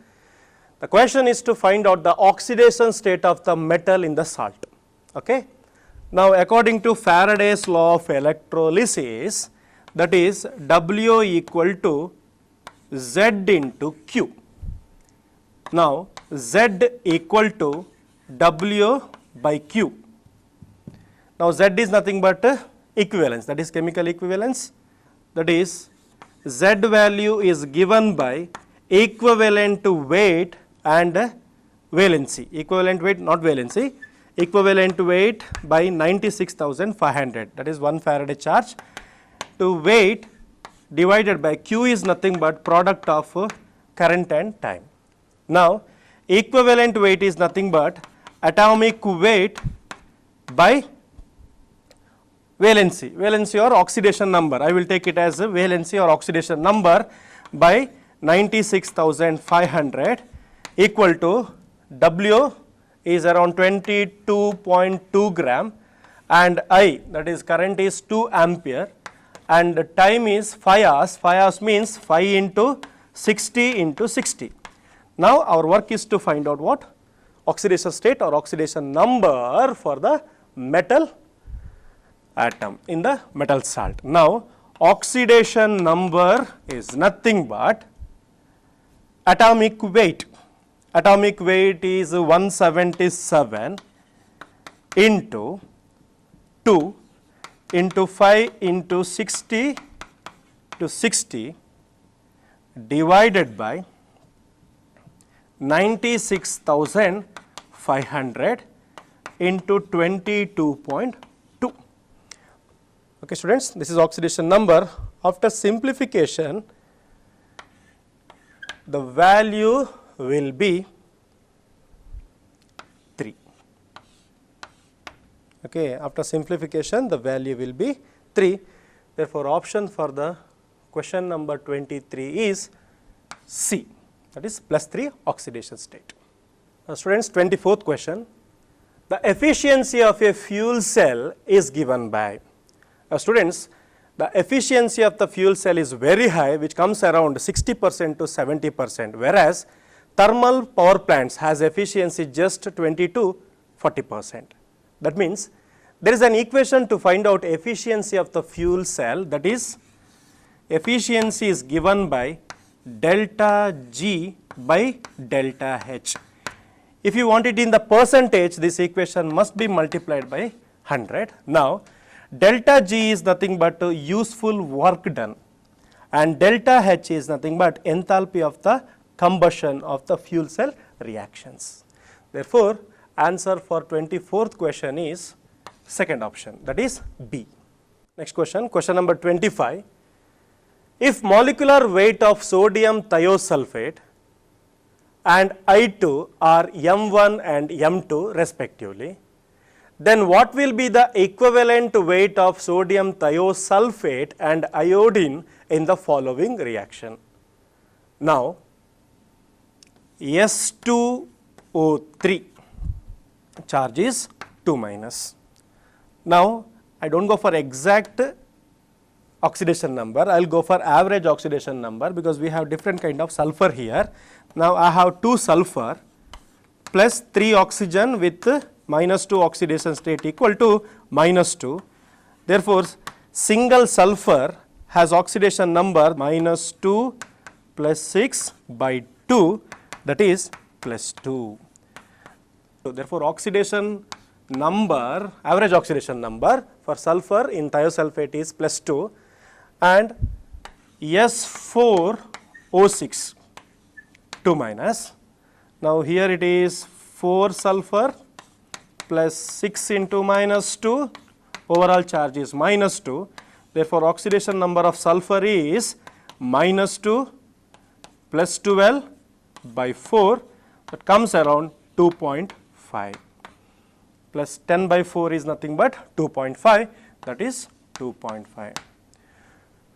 The question is to find out the oxidation state of the metal in the salt. Okay. Now according to Faraday's law of electrolysis, that is W equal to Z into Q. Now Z equal to W by Q. Now Z is nothing but equivalence, that is chemical equivalence. That is Z value is given by equivalent weight and valency. Equivalent weight, not valency. Equivalent weight by 96,500, that is 1 Faraday charge, to weight divided by Q is nothing but product of current and time. Now equivalent weight is nothing but atomic weight by valency, valency or oxidation number. I will take it as a valency or oxidation number by 96,500 equal to W is around 22.2 gram and I, that is current is 2 ampere and time is 5 hours. 5 hours means 5 into 60 into 60. Now our work is to find out what? Oxidation state or oxidation number for the metal atom in the metal salt. Now oxidation number is nothing but atomic weight. Atomic weight is 177 into 2 into 5 into 60 into 60 divided by 96,500 into 22.2. Okay, students, this is oxidation number. After simplification, the value will be 3. Okay, after simplification, the value will be 3. Therefore, option for the question number 23 is C, that is +3 oxidation state. Now, students, 24th question. The efficiency of a fuel cell is given by. Students, the efficiency of the fuel cell is very high, which comes around 60% to 70%, whereas thermal power plants has efficiency just 20 to 40%. That means there is an equation to find out efficiency of the fuel cell, that is efficiency is given by delta G by delta H. If you want it in the percentage, this equation must be multiplied by 100. Now, delta G is nothing but useful work done, and delta H is nothing but enthalpy of the combustion of the fuel cell reactions. Therefore, answer for 24th question is second option, that is B. Next question, question number 25. If molecular weight of sodium thiosulfate and I2 are M1 and M2 respectively, then what will be the equivalent weight of sodium thiosulfate and iodine in the following reaction? Now, S2O3 charge is 2 minus. Now, I do not go for exact oxidation number, I will go for average oxidation number because we have different kind of sulfur here. Now, I have 2 sulfur plus 3 oxygen with -2 oxidation state equal to -2. Therefore, single sulfur has oxidation number -2 plus 6 by 2, that is +2. So, therefore, oxidation number, average oxidation number for sulfur in thiosulfate is +2, and S4O6 2 minus. Now, here it is 4 sulfur plus 6 into -2, overall charge is -2. Therefore, oxidation number of sulfur is -2 plus 12 by 4, that comes around 2.5, plus 10 by 4 is nothing but 2.5, that is 2.5,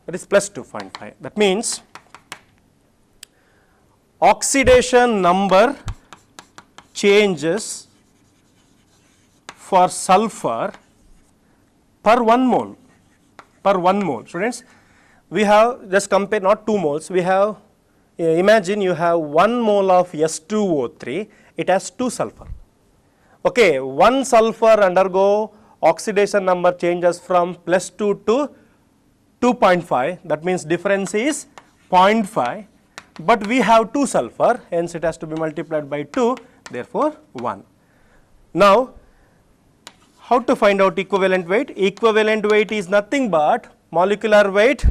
that is plus 2.5. That means oxidation number changes for sulfur per 1 mole, per 1 mole. Students, we have just compare not 2 moles, we have imagine you have 1 mole of S2O3, it has 2 sulfur. Okay, 1 sulfur undergo oxidation number changes from +2 to 2.5, that means difference is 0.5, but we have 2 sulfur, hence it has to be multiplied by 2, therefore 1. Now, how to find out equivalent weight? Equivalent weight is nothing but molecular weight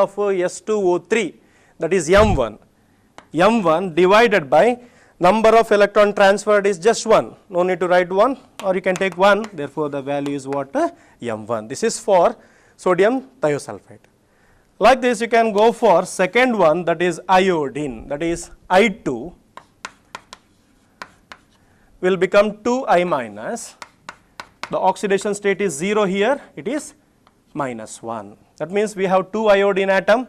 of S2O3, that is M1. M1 divided by number of electron transferred is just 1, no need to write 1, or you can take 1, therefore the value is what? M1. This is for sodium thiosulfate. Like this, you can go for second one, that is iodine, that is I2 will become 2I minus. The oxidation state is 0 here, it is -1. That means we have 2 iodine atom.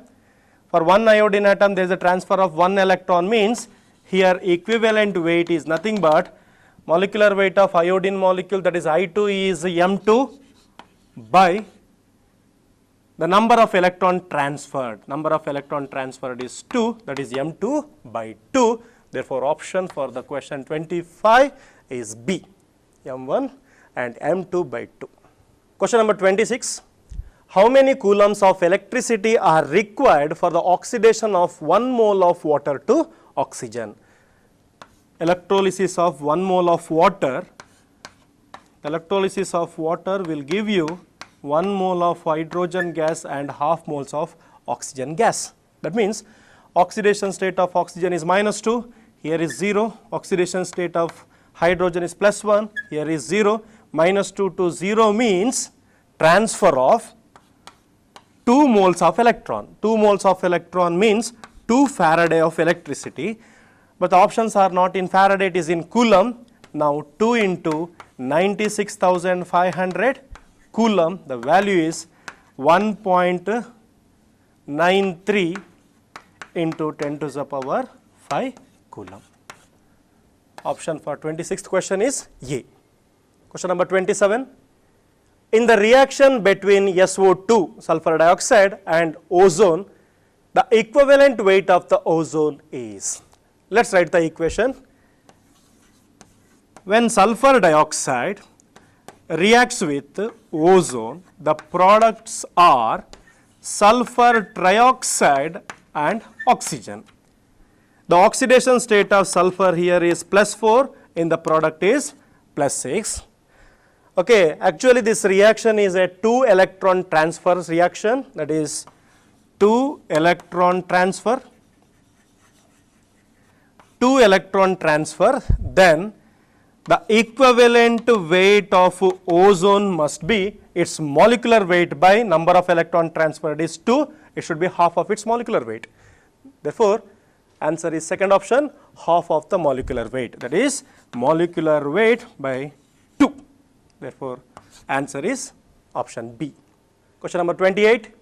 For 1 iodine atom, there is a transfer of 1 electron, means here equivalent weight is nothing but molecular weight of iodine molecule, that is I2 is M2 by the number of electron transferred. Number of electron transferred is 2, that is M2 by 2. Therefore, option for the question 25 is B, M1 and M2 by 2. Question number 26. How many coulombs of electricity are required for the oxidation of 1 mole of water to oxygen? Electrolysis of 1 mole of water, electrolysis of water will give you 1 mole of hydrogen gas and half moles of oxygen gas. That means oxidation state of oxygen is -2, here is 0, oxidation state of hydrogen is +1, here is 0, -2 to 0 means transfer of 2 moles of electron. 2 moles of electron means 2 Faraday of electricity, but the options are not in Faraday, it is in Coulomb. Now 2 into 96,500 Coulomb, the value is 1.93 into 10 to the power 5 Coulomb. Option for 26th question is A. Question number 27. In the reaction between SO2, sulfur dioxide, and ozone, the equivalent weight of the ozone is. Let's write the equation. When sulfur dioxide reacts with ozone, the products are sulfur trioxide and oxygen. The oxidation state of sulfur here is +4, in the product is +6. Okay, actually this reaction is a 2 electron transfer reaction, that is 2 electron transfer, then the equivalent weight of ozone must be its molecular weight by number of electron transferred is 2, it should be half of its molecular weight. Therefore, answer is second option, half of the molecular weight, that is molecular weight by 2. Therefore, answer is option B. Question number 28.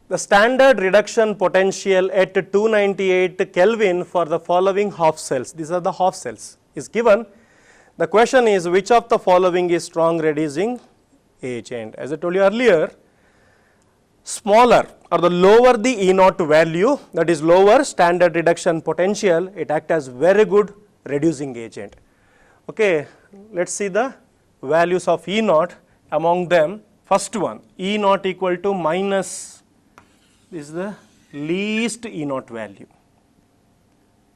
The standard reduction potential at 298 Kelvin for the following half cells, these are the half cells, is given. The question is, which of the following is strong reducing agent? As I told you earlier, smaller or the lower the E naught value, that is lower standard reduction potential, it acts as very good reducing agent. Okay, let's see the values of E naught. Among them, first one, E naught equal to minus, this is the least E naught value.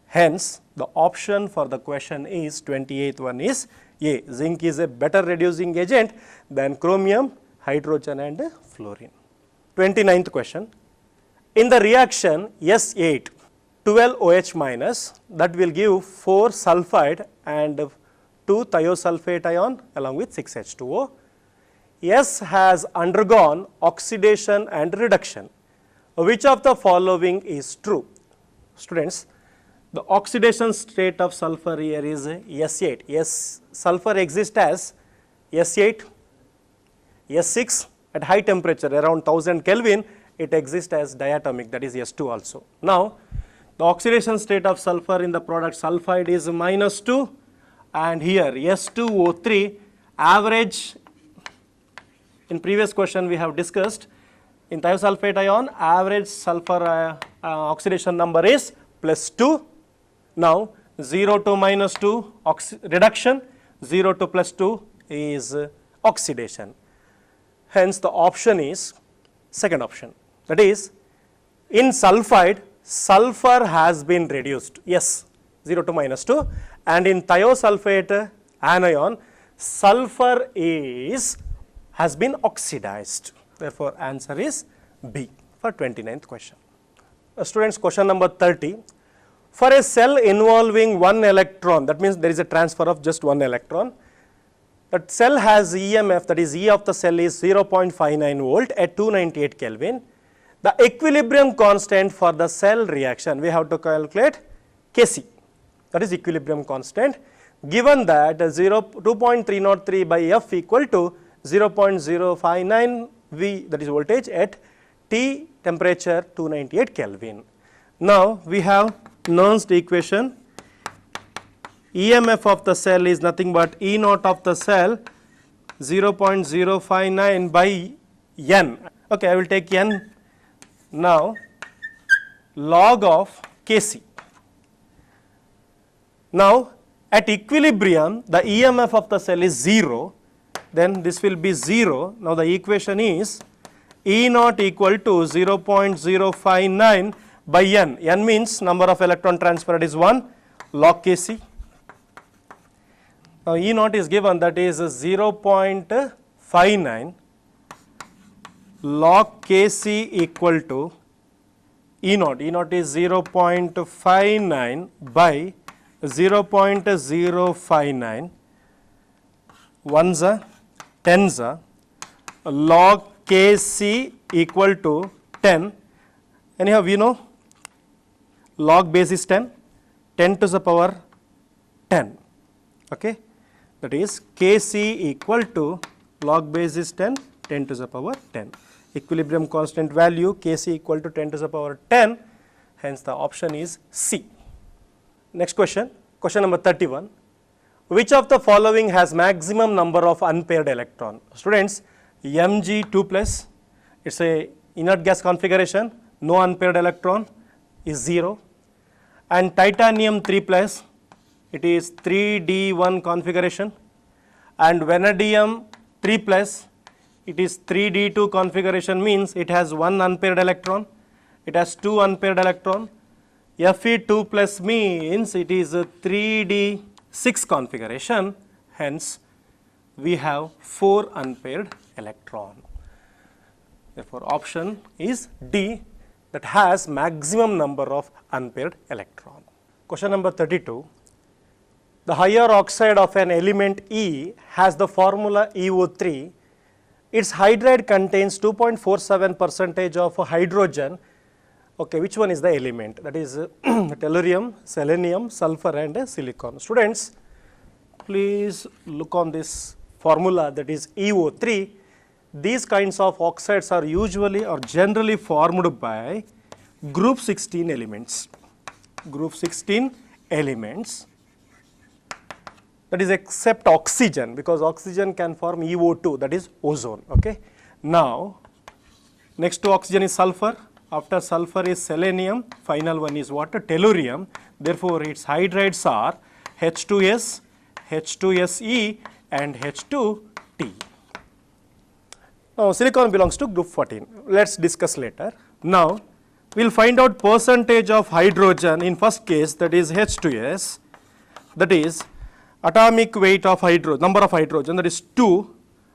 Hence, the option for the question is 28th one is A. Zinc is a better reducing agent than chromium, hydrogen and fluorine. 29th question. In the reaction S8, 12 OH minus, that will give 4 sulfide and 2 thiosulfate ion along with 6 H2O. S has undergone oxidation and reduction. Which of the following is true? Students, the oxidation state of sulfur here is S8. Yes, sulfur exists as S8, S6 at high temperature around 1000 Kelvin, it exists as diatomic, that is S2 also. Now, the oxidation state of sulfur in the product sulfide is -2, and here S2O3 average, in previous question we have discussed, in thiosulfate ion average sulfur oxidation number is +2. Now 0 to -2 reduction, 0 to +2 is oxidation. Hence the option is second option, that is in sulfide sulfur has been reduced, yes, 0 to -2, and in thiosulfate anion sulfur has been oxidized. Therefore, answer is B for 29th question. Students, question number 30. For a cell involving 1 electron, that means there is a transfer of just 1 electron, that cell has EMF, that is E of the cell is 0.59 volt at 298 Kelvin. The equilibrium constant for the cell reaction, we have to calculate Kc, that is equilibrium constant, given that 2.303 by F equal to 0.059 V, that is voltage at T temperature 298 Kelvin. Now we have Nernst equation. EMF of the cell is nothing but E naught of the cell 0.059 by N. Okay, I will take N now, log of Kc. Now at equilibrium the EMF of the cell is 0, then this will be 0. Now the equation is E naught equal to 0.059 by N. N means number of electron transferred is 1, log Kc. Now E naught is given, that is 0.59 log Kc equal to E naught. E naught is 0.59 by 0.059 ones are tens are log Kc equal to 10. Anyhow, we know log base is 10, 10 to the power 10. Okay, that is Kc equal to log base is 10, 10 to the power 10. Equilibrium constant value Kc equal to 10 to the power 10, hence the option is C. Next question, question number 31. Which of the following has maximum number of unpaired electron? Students, Mg2 plus, it's a inert gas configuration, no unpaired electron is 0, and titanium 3 plus, it is 3d1 configuration, and vanadium 3 plus, it is 3d2 configuration, means it has 1 unpaired electron, it has 2 unpaired electron. Fe2 plus means it is a 3d6 configuration, hence we have 4 unpaired electron. Therefore, option is D, that has maximum number of unpaired electron. Question number 32. The higher oxide of an element E has the formula EO3. Its hydride contains 2.47% of hydrogen. Okay, which one is the element? That is tellurium, selenium, sulfur and silicon. Students, please look on this formula, that is EO3. These kinds of oxides are usually or generally formed by group 16 elements. Group 16 elements, that is except oxygen, because oxygen can form EO2, that is ozone. Okay. Now, next to oxygen is sulfur, after sulfur is selenium, final one is what? Tellurium. Therefore, its hydrides are H2S, H2SE and H2T. Now, silicon belongs to group 14. Let's discuss later. Now, we'll find out percentage of hydrogen in first case, that is H2S, that is atomic weight of number of hydrogen, that is 2,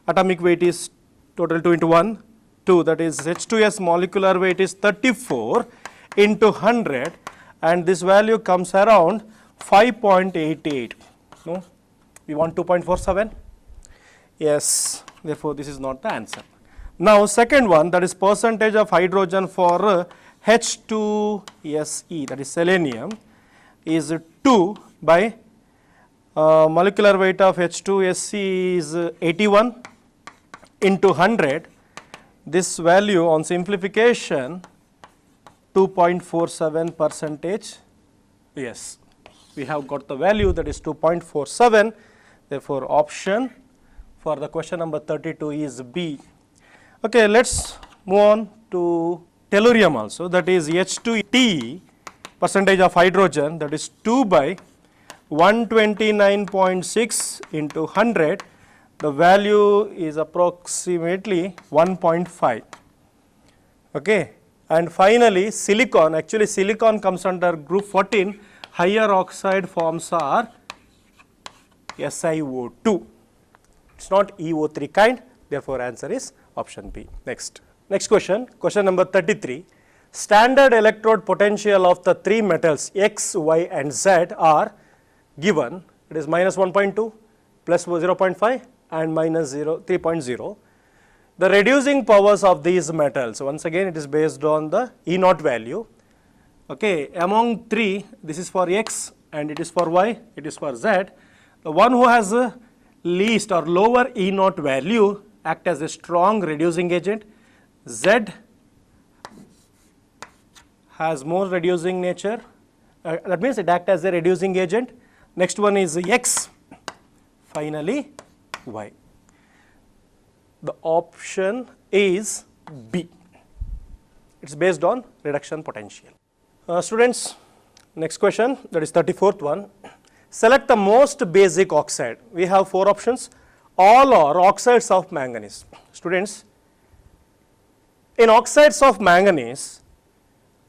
atomic weight is total 2 into 1, 2, that is H2S molecular weight is 34 into 100, and this value comes around 5.88. No, we want 2.47? Yes, therefore this is not the answer. Now, second one, that is percentage of hydrogen for H2SE, that is selenium, is 2 by molecular weight of H2SE is 81 into 100. This value on simplification 2.47%. Yes, we have got the value, that is 2.47. Therefore, option for the question number 32 is B. Okay, let's move on to tellurium also, that is H2T, percentage of hydrogen, that is 2 by 129.6 into 100. The value is approximately 1.5. Okay, and finally silicon, actually silicon comes under group 14, higher oxide forms are SiO2. It's not EO3 kind, therefore answer is option B. Next question, question number 33. Standard electrode potential of the three metals X, Y and Z are given. It is minus 1.2, plus 0.5 and minus 3.0. The reducing powers of these metals, once again it is based on the E naught value. Okay, among three, this is for X and it is for Y, it is for Z. The one who has the least or lower E naught value act as a strong reducing agent. Z has more reducing nature, that means it acts as a reducing agent. Next one is X, finally Y. The option is B. It's based on reduction potential. Students, next question, that is 34th one. Select the most basic oxide. We have 4 options. All are oxides of manganese. Students, in oxides of manganese,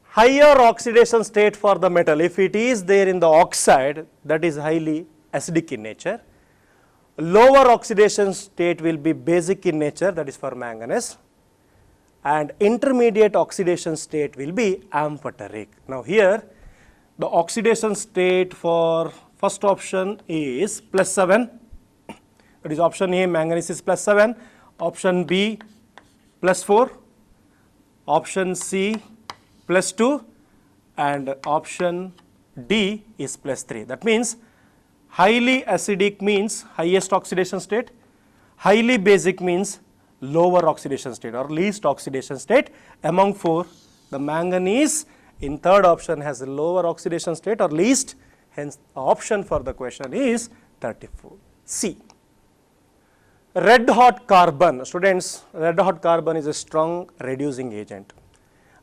higher oxidation state for the metal, if it is there in the oxide, that is highly acidic in nature. Lower oxidation state will be basic in nature, that is for manganese. and intermediate oxidation state will be amphoteric. Now here the oxidation state for first option is +7, that is option A, manganese is +7, option B +4, option C +2, and option D is +3. That means highly acidic means highest oxidation state, highly basic means lower oxidation state or least oxidation state. Among four, the manganese in third option has a lower oxidation state or least, hence the option for the question is 34. C. Red hot carbon, students, red hot carbon is a strong reducing agent.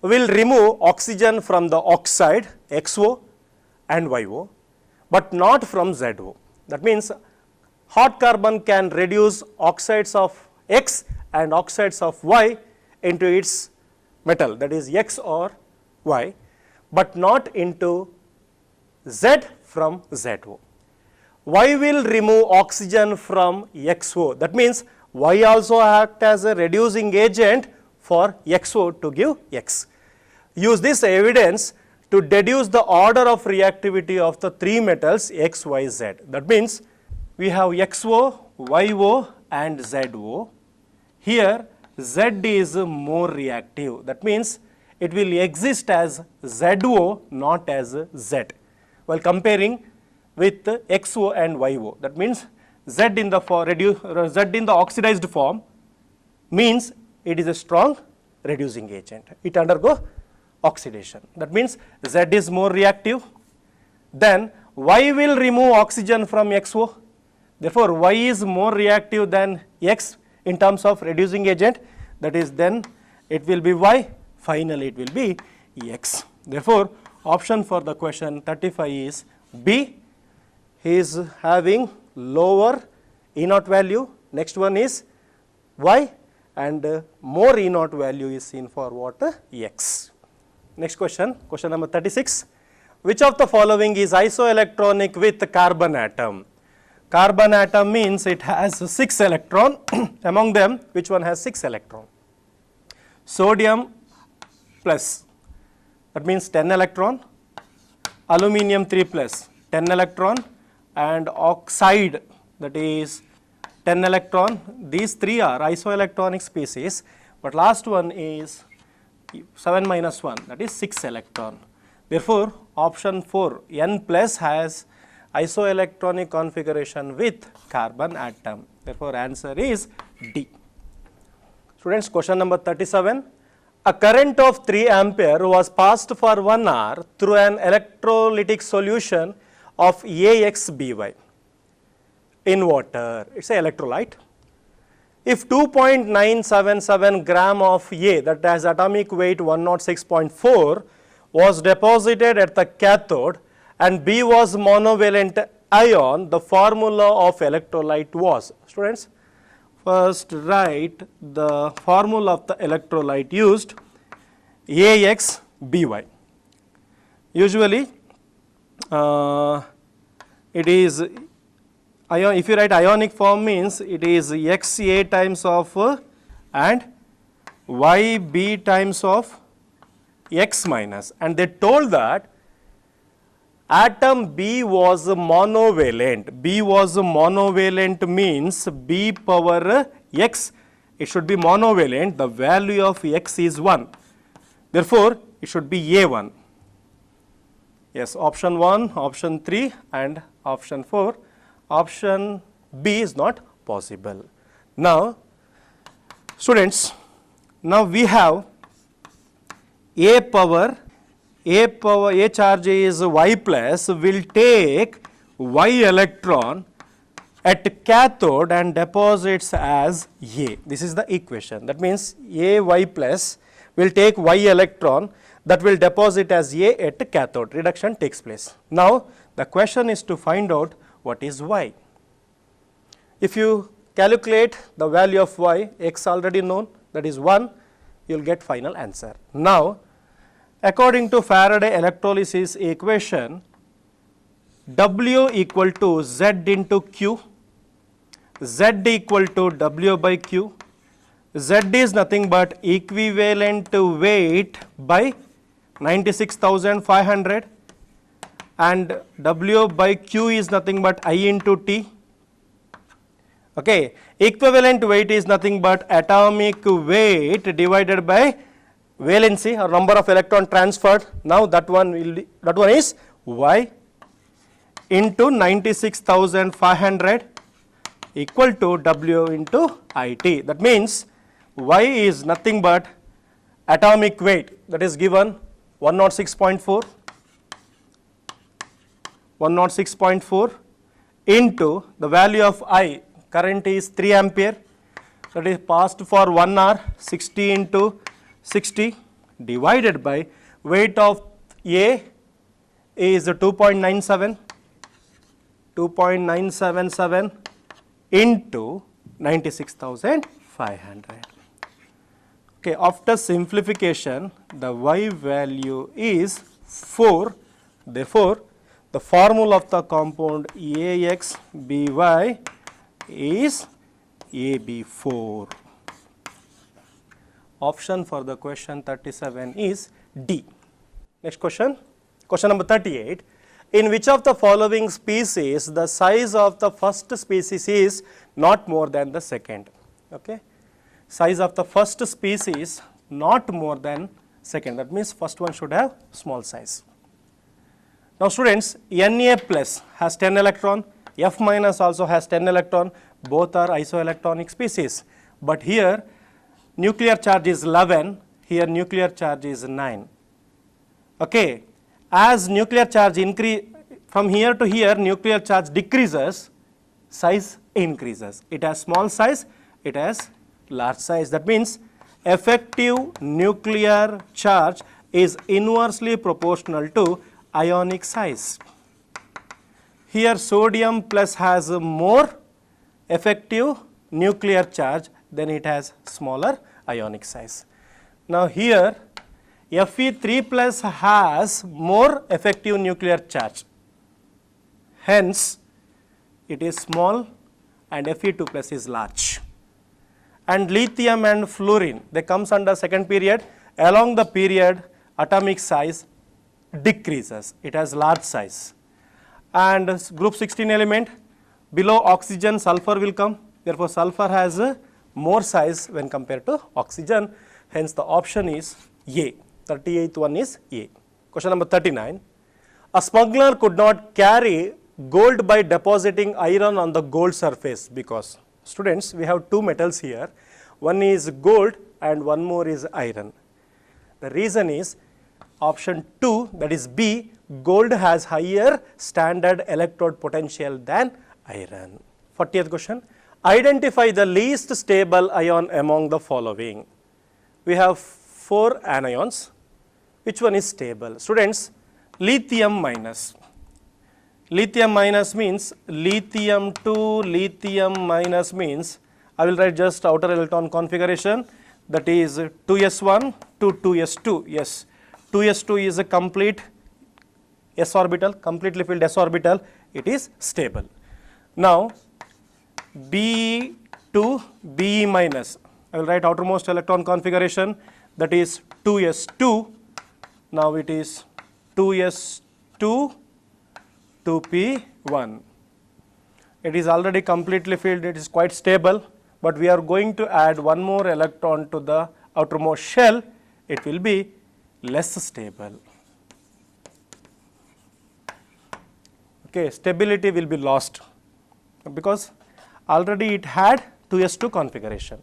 Will remove oxygen from the oxide XO and YO, but not from ZO. That means hot carbon can reduce oxides of X and oxides of Y into its metal, that is X or Y, but not into Z from ZO. Y will remove oxygen from XO. That means Y also act as a reducing agent for XO to give X. Use this evidence to deduce the order of reactivity of the three metals X, Y, Z. That means we have XO, YO and ZO. Here Z is more reactive. That means it will exist as ZO, not as Z. While comparing with XO and YO, that means Z in the oxidized form means it is a strong reducing agent. It undergo oxidation. That means Z is more reactive. Then Y will remove oxygen from XO. Therefore, Y is more reactive than X in terms of reducing agent. That is, then it will be Y. Finally, it will be X. Therefore, option for the question 35 is B. He is having lower E naught value. Next one is Y, and more E naught value is seen for what? X. Next question, question number 36. Which of the following is isoelectronic with carbon atom? Carbon atom means it has 6 electron. Among them, which one has 6 electron? Sodium plus, that means 10 electron. Aluminium 3 plus, 10 electron. And oxide, that is 10 electron. These three are isoelectronic species, but last one is 7 minus 1, that is 6 electron. Therefore, option 4, N plus has isoelectronic configuration with carbon atom. Therefore, answer is D. Students, question number 37. A current of 3 ampere was passed for 1 hour through an electrolytic solution of AXBY in water. It is an electrolyte. If 2.977 gram of A, that has atomic weight 106.4, was deposited at the cathode and B was monovalent ion, the formula of electrolyte was. Students, first write the formula of the electrolyte used, AXBY. Usually, it is ion. If you write ionic form means it is XA times of and YB times of X minus, and they told that atom B was monovalent. B was monovalent means B power X, it should be monovalent. The value of X is 1. Therefore, it should be A1. Yes, option 1, option 3 and option 4. Option B is not possible. Now, students, now we have A charge is Y plus will take Y electron at cathode and deposits as A. This is the equation. That means AY plus will take Y electron that will deposit as A at cathode. Reduction takes place. Now, the question is to find out what is Y. If you calculate the value of Y, X already known, that is 1, you will get final answer. Now, according to Faraday electrolysis equation, W equal to Z into Q, Z equal to W by Q, Z is nothing but equivalent weight by 96,500, and W by Q is nothing but I into T. Okay, equivalent weight is nothing but atomic weight divided by valency or number of electron transferred. Now that one is Y into 96,500 equal to W into IT. That means Y is nothing but atomic weight, that is given 106.4 into the value of I, current is 3 ampere, that is passed for 1 hour, 60 into 60 divided by weight of A is 2.977 into 96,500. Okay, after simplification, the Y value is 4. Therefore, the formula of the compound AXBY is AB4. Option for the question 37 is D. Next question, question number 38. In which of the following species the size of the first species is not more than the second? Okay, size of the first species not more than second. That means first one should have small size. Now students, Na plus has 10 electron, F minus also has 10 electron, both are isoelectronic species. But here nuclear charge is 11, here nuclear charge is 9. Okay, as nuclear charge increase from here to here, nuclear charge decreases, size increases. It has small size, it has large size. That means effective nuclear charge is inversely proportional to ionic size. Here sodium plus has more effective nuclear charge, then it has smaller ionic size. Now here Fe3 plus has more effective nuclear charge, hence it is small, and Fe2 plus is large. And lithium and fluorine, they comes under second period. Along the period, atomic size decreases, it has large size. And group 16 element, below oxygen sulfur will come, therefore sulfur has more size when compared to oxygen, hence the option is A. 38th one is A. Question number 39. A smuggler could not carry gold by depositing iron on the gold surface because, students, we have two metals here, one is gold and one more is iron. The reason is option 2, that is B, gold has higher standard electrode potential than iron. 40th question. Identify the least stable ion among the following. We have 4 anions. Which one is stable? Students, lithium minus. Lithium minus means lithium 2, lithium minus means, I will write just outer electron configuration, that is 2s1 to 2s2. Yes, 2s2 is a complete s orbital, completely filled s orbital, it is stable. Now B2 Be minus, I will write outermost electron configuration, that is 2s2. Now it is 2s2 2p1. It is already completely filled, it is quite stable, but we are going to add one more electron to the outermost shell, it will be less stable. Okay, stability will be lost because already it had 2s2 configuration.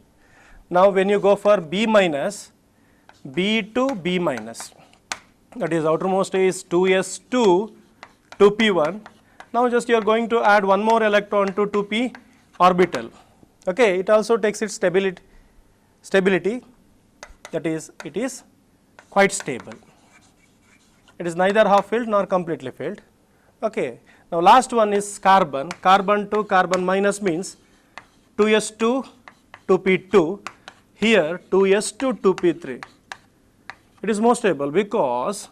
Now when you go for B minus, B2 B minus, that is outermost is 2s2 2p1. Now just you are going to add one more electron to 2p orbital. Okay, it also takes its stability, that is it is quite stable. It is neither half filled nor completely filled. Okay, now last one is carbon. Carbon to carbon minus means 2s2 2p2. Here 2s2 2p3. It is more stable because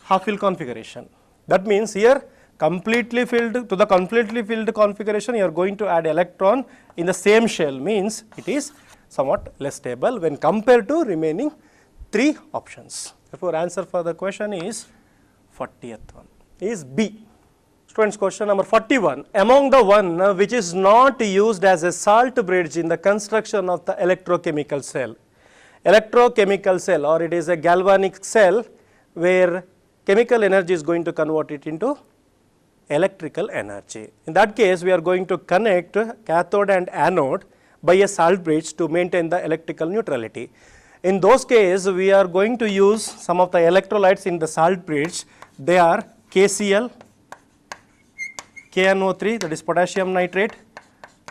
half filled configuration. That means here completely filled, to the completely filled configuration you are going to add electron in the same shell, means it is somewhat less stable when compared to remaining 3 options. Therefore, answer for the question is 40th one is B. Students, question number 41. Among the one which is not used as a salt bridge in the construction of the electrochemical cell. Electrochemical cell, or it is a galvanic cell where chemical energy is going to convert it into electrical energy. In that case, we are going to connect cathode and anode by a salt bridge to maintain the electrical neutrality. In those cases, we are going to use some of the electrolytes in the salt bridge. They are KCl, KNO3, that is potassium nitrate,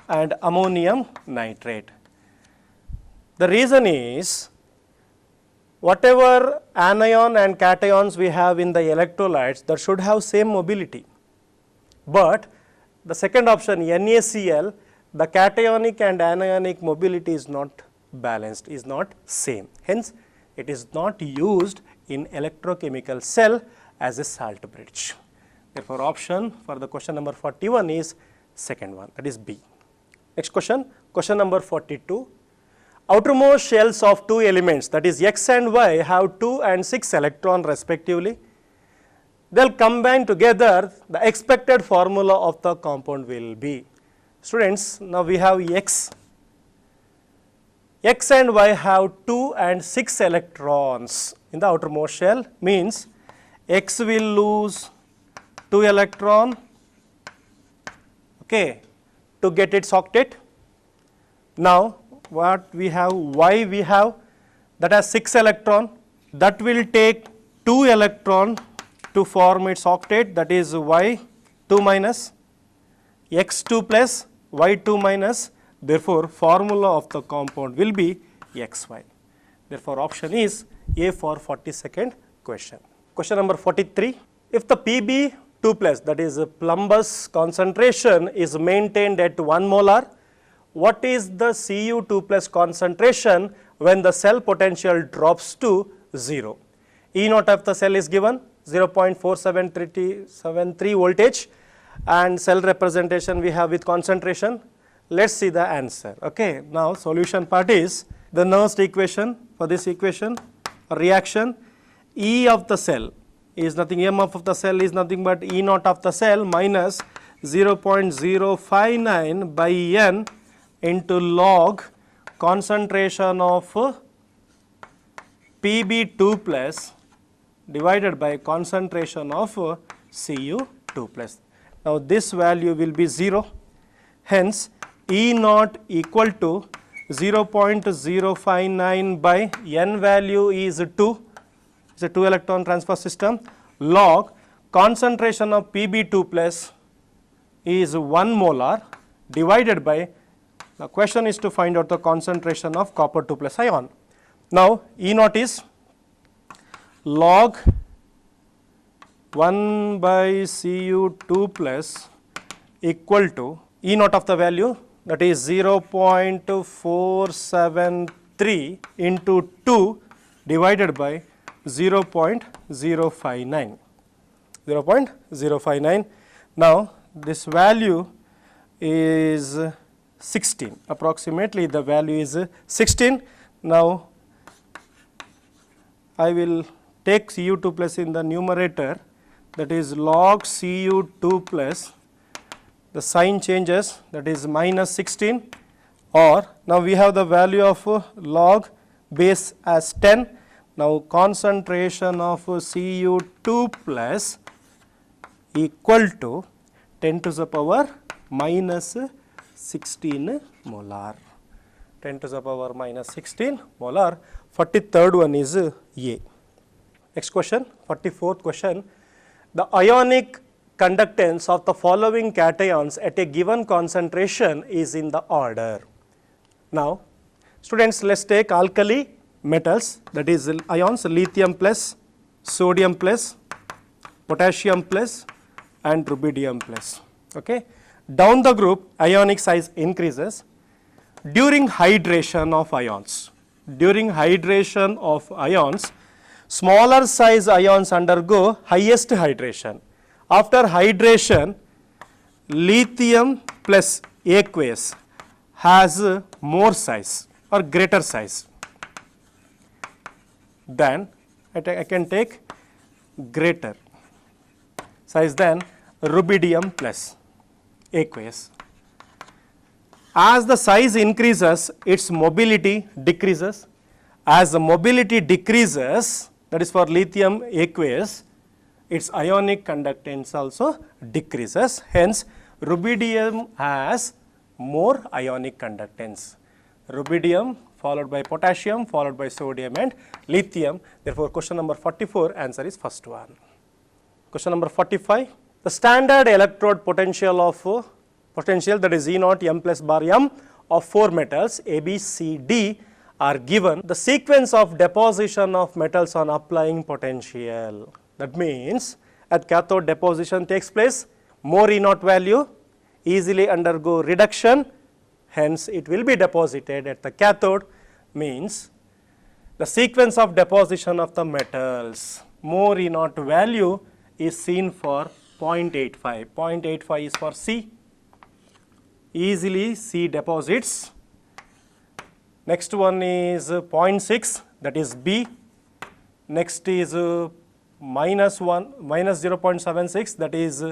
and ammonium nitrate. The reason is, whatever anion and cations we have in the electrolytes, that should have same mobility. But the second option, NaCl, the cationic and anionic mobility is not balanced, is not same. Hence, it is not used in electrochemical cell as a salt bridge. Therefore, option for the question number 41 is second one, that is B. Next question, question number 42. Outermost shells of 2 elements, that is X and Y, have 2 and 6 electrons respectively. They will combine together, the expected formula of the compound will be. Students, now we have X. X and Y have 2 and 6 electrons in the outermost shell, means X will lose 2 electron, okay, to get its octet. Now, what we have, Y we have, that has 6 electron, that will take 2 electron to form its octet, that is Y2 minus, X2 plus, Y2 minus. Therefore, formula of the compound will be XY. Therefore, option is A for 42nd question. Question number 43. If the Pb2 plus, that is plumbous concentration, is maintained at 1 molar, what is the Cu2 plus concentration when the cell potential drops to 0? E naught of the cell is given 0.4773 voltage, and cell representation we have with concentration. Let's see the answer. Okay, now solution part is the Nernst equation. For this equation, a reaction, E of the cell is nothing, EMF of the cell is nothing but E naught of the cell minus 0.059 by N into log concentration of Pb2 plus divided by concentration of Cu2 plus. Now, this value will be 0. Hence, E naught equal to 0.059 by N value is 2. It's a 2 electron transfer system. Log concentration of Pb2 plus is 1 molar divided by, the question is to find out the concentration of copper 2 plus ion. Now, E naught is log 1 by Cu2 plus equal to E naught of the value, that is 0.473 into 2 divided by 0.059. 0.059. Now, this value is 16. Approximately the value is 16. Now, I will take Cu2 plus in the numerator, that is log Cu2 plus, the sign changes, that is minus 16, or now we have the value of log base as 10. Now, concentration of Cu2 plus equal to 10 to the power minus 16 molar. 10 to the power minus 16 molar. 43rd one is A. Next question, 44th question. The ionic conductance of the following cations at a given concentration is in the order. Now, students, let's take alkali metals, that is ions, lithium plus, sodium plus, potassium plus, and rubidium plus. Okay. Down the group, ionic size increases during hydration of ions. During hydration of ions, smaller size ions undergo highest hydration. After hydration, lithium plus aqueous has more size. or greater size, then I can take greater size than rubidium plus aqueous. As the size increases, its mobility decreases. As the mobility decreases, that is for lithium aqueous, its ionic conductance also decreases. Hence, rubidium has more ionic conductance. Rubidium followed by potassium, followed by sodium and lithium. Therefore, question number 44 answer is first one. Question number 45. The standard electrode potential of potential, that is E naught M plus bar M of 4 metals A, B, C, D are given. The sequence of deposition of metals on applying potential. That means at cathode deposition takes place, more E naught value easily undergo reduction, hence it will be deposited at the cathode, means the sequence of deposition of the metals, more E naught value is seen for 0.85. 0.85 is for C, easily C deposits. Next one is 0.6, that is B. Next is minus 0.76, that is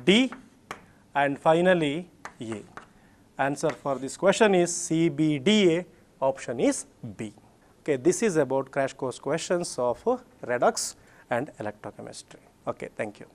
D. And finally A. Answer for this question is CBDA, option is B. Okay, this is about crash course questions of redox and electrochemistry. Okay, thank you.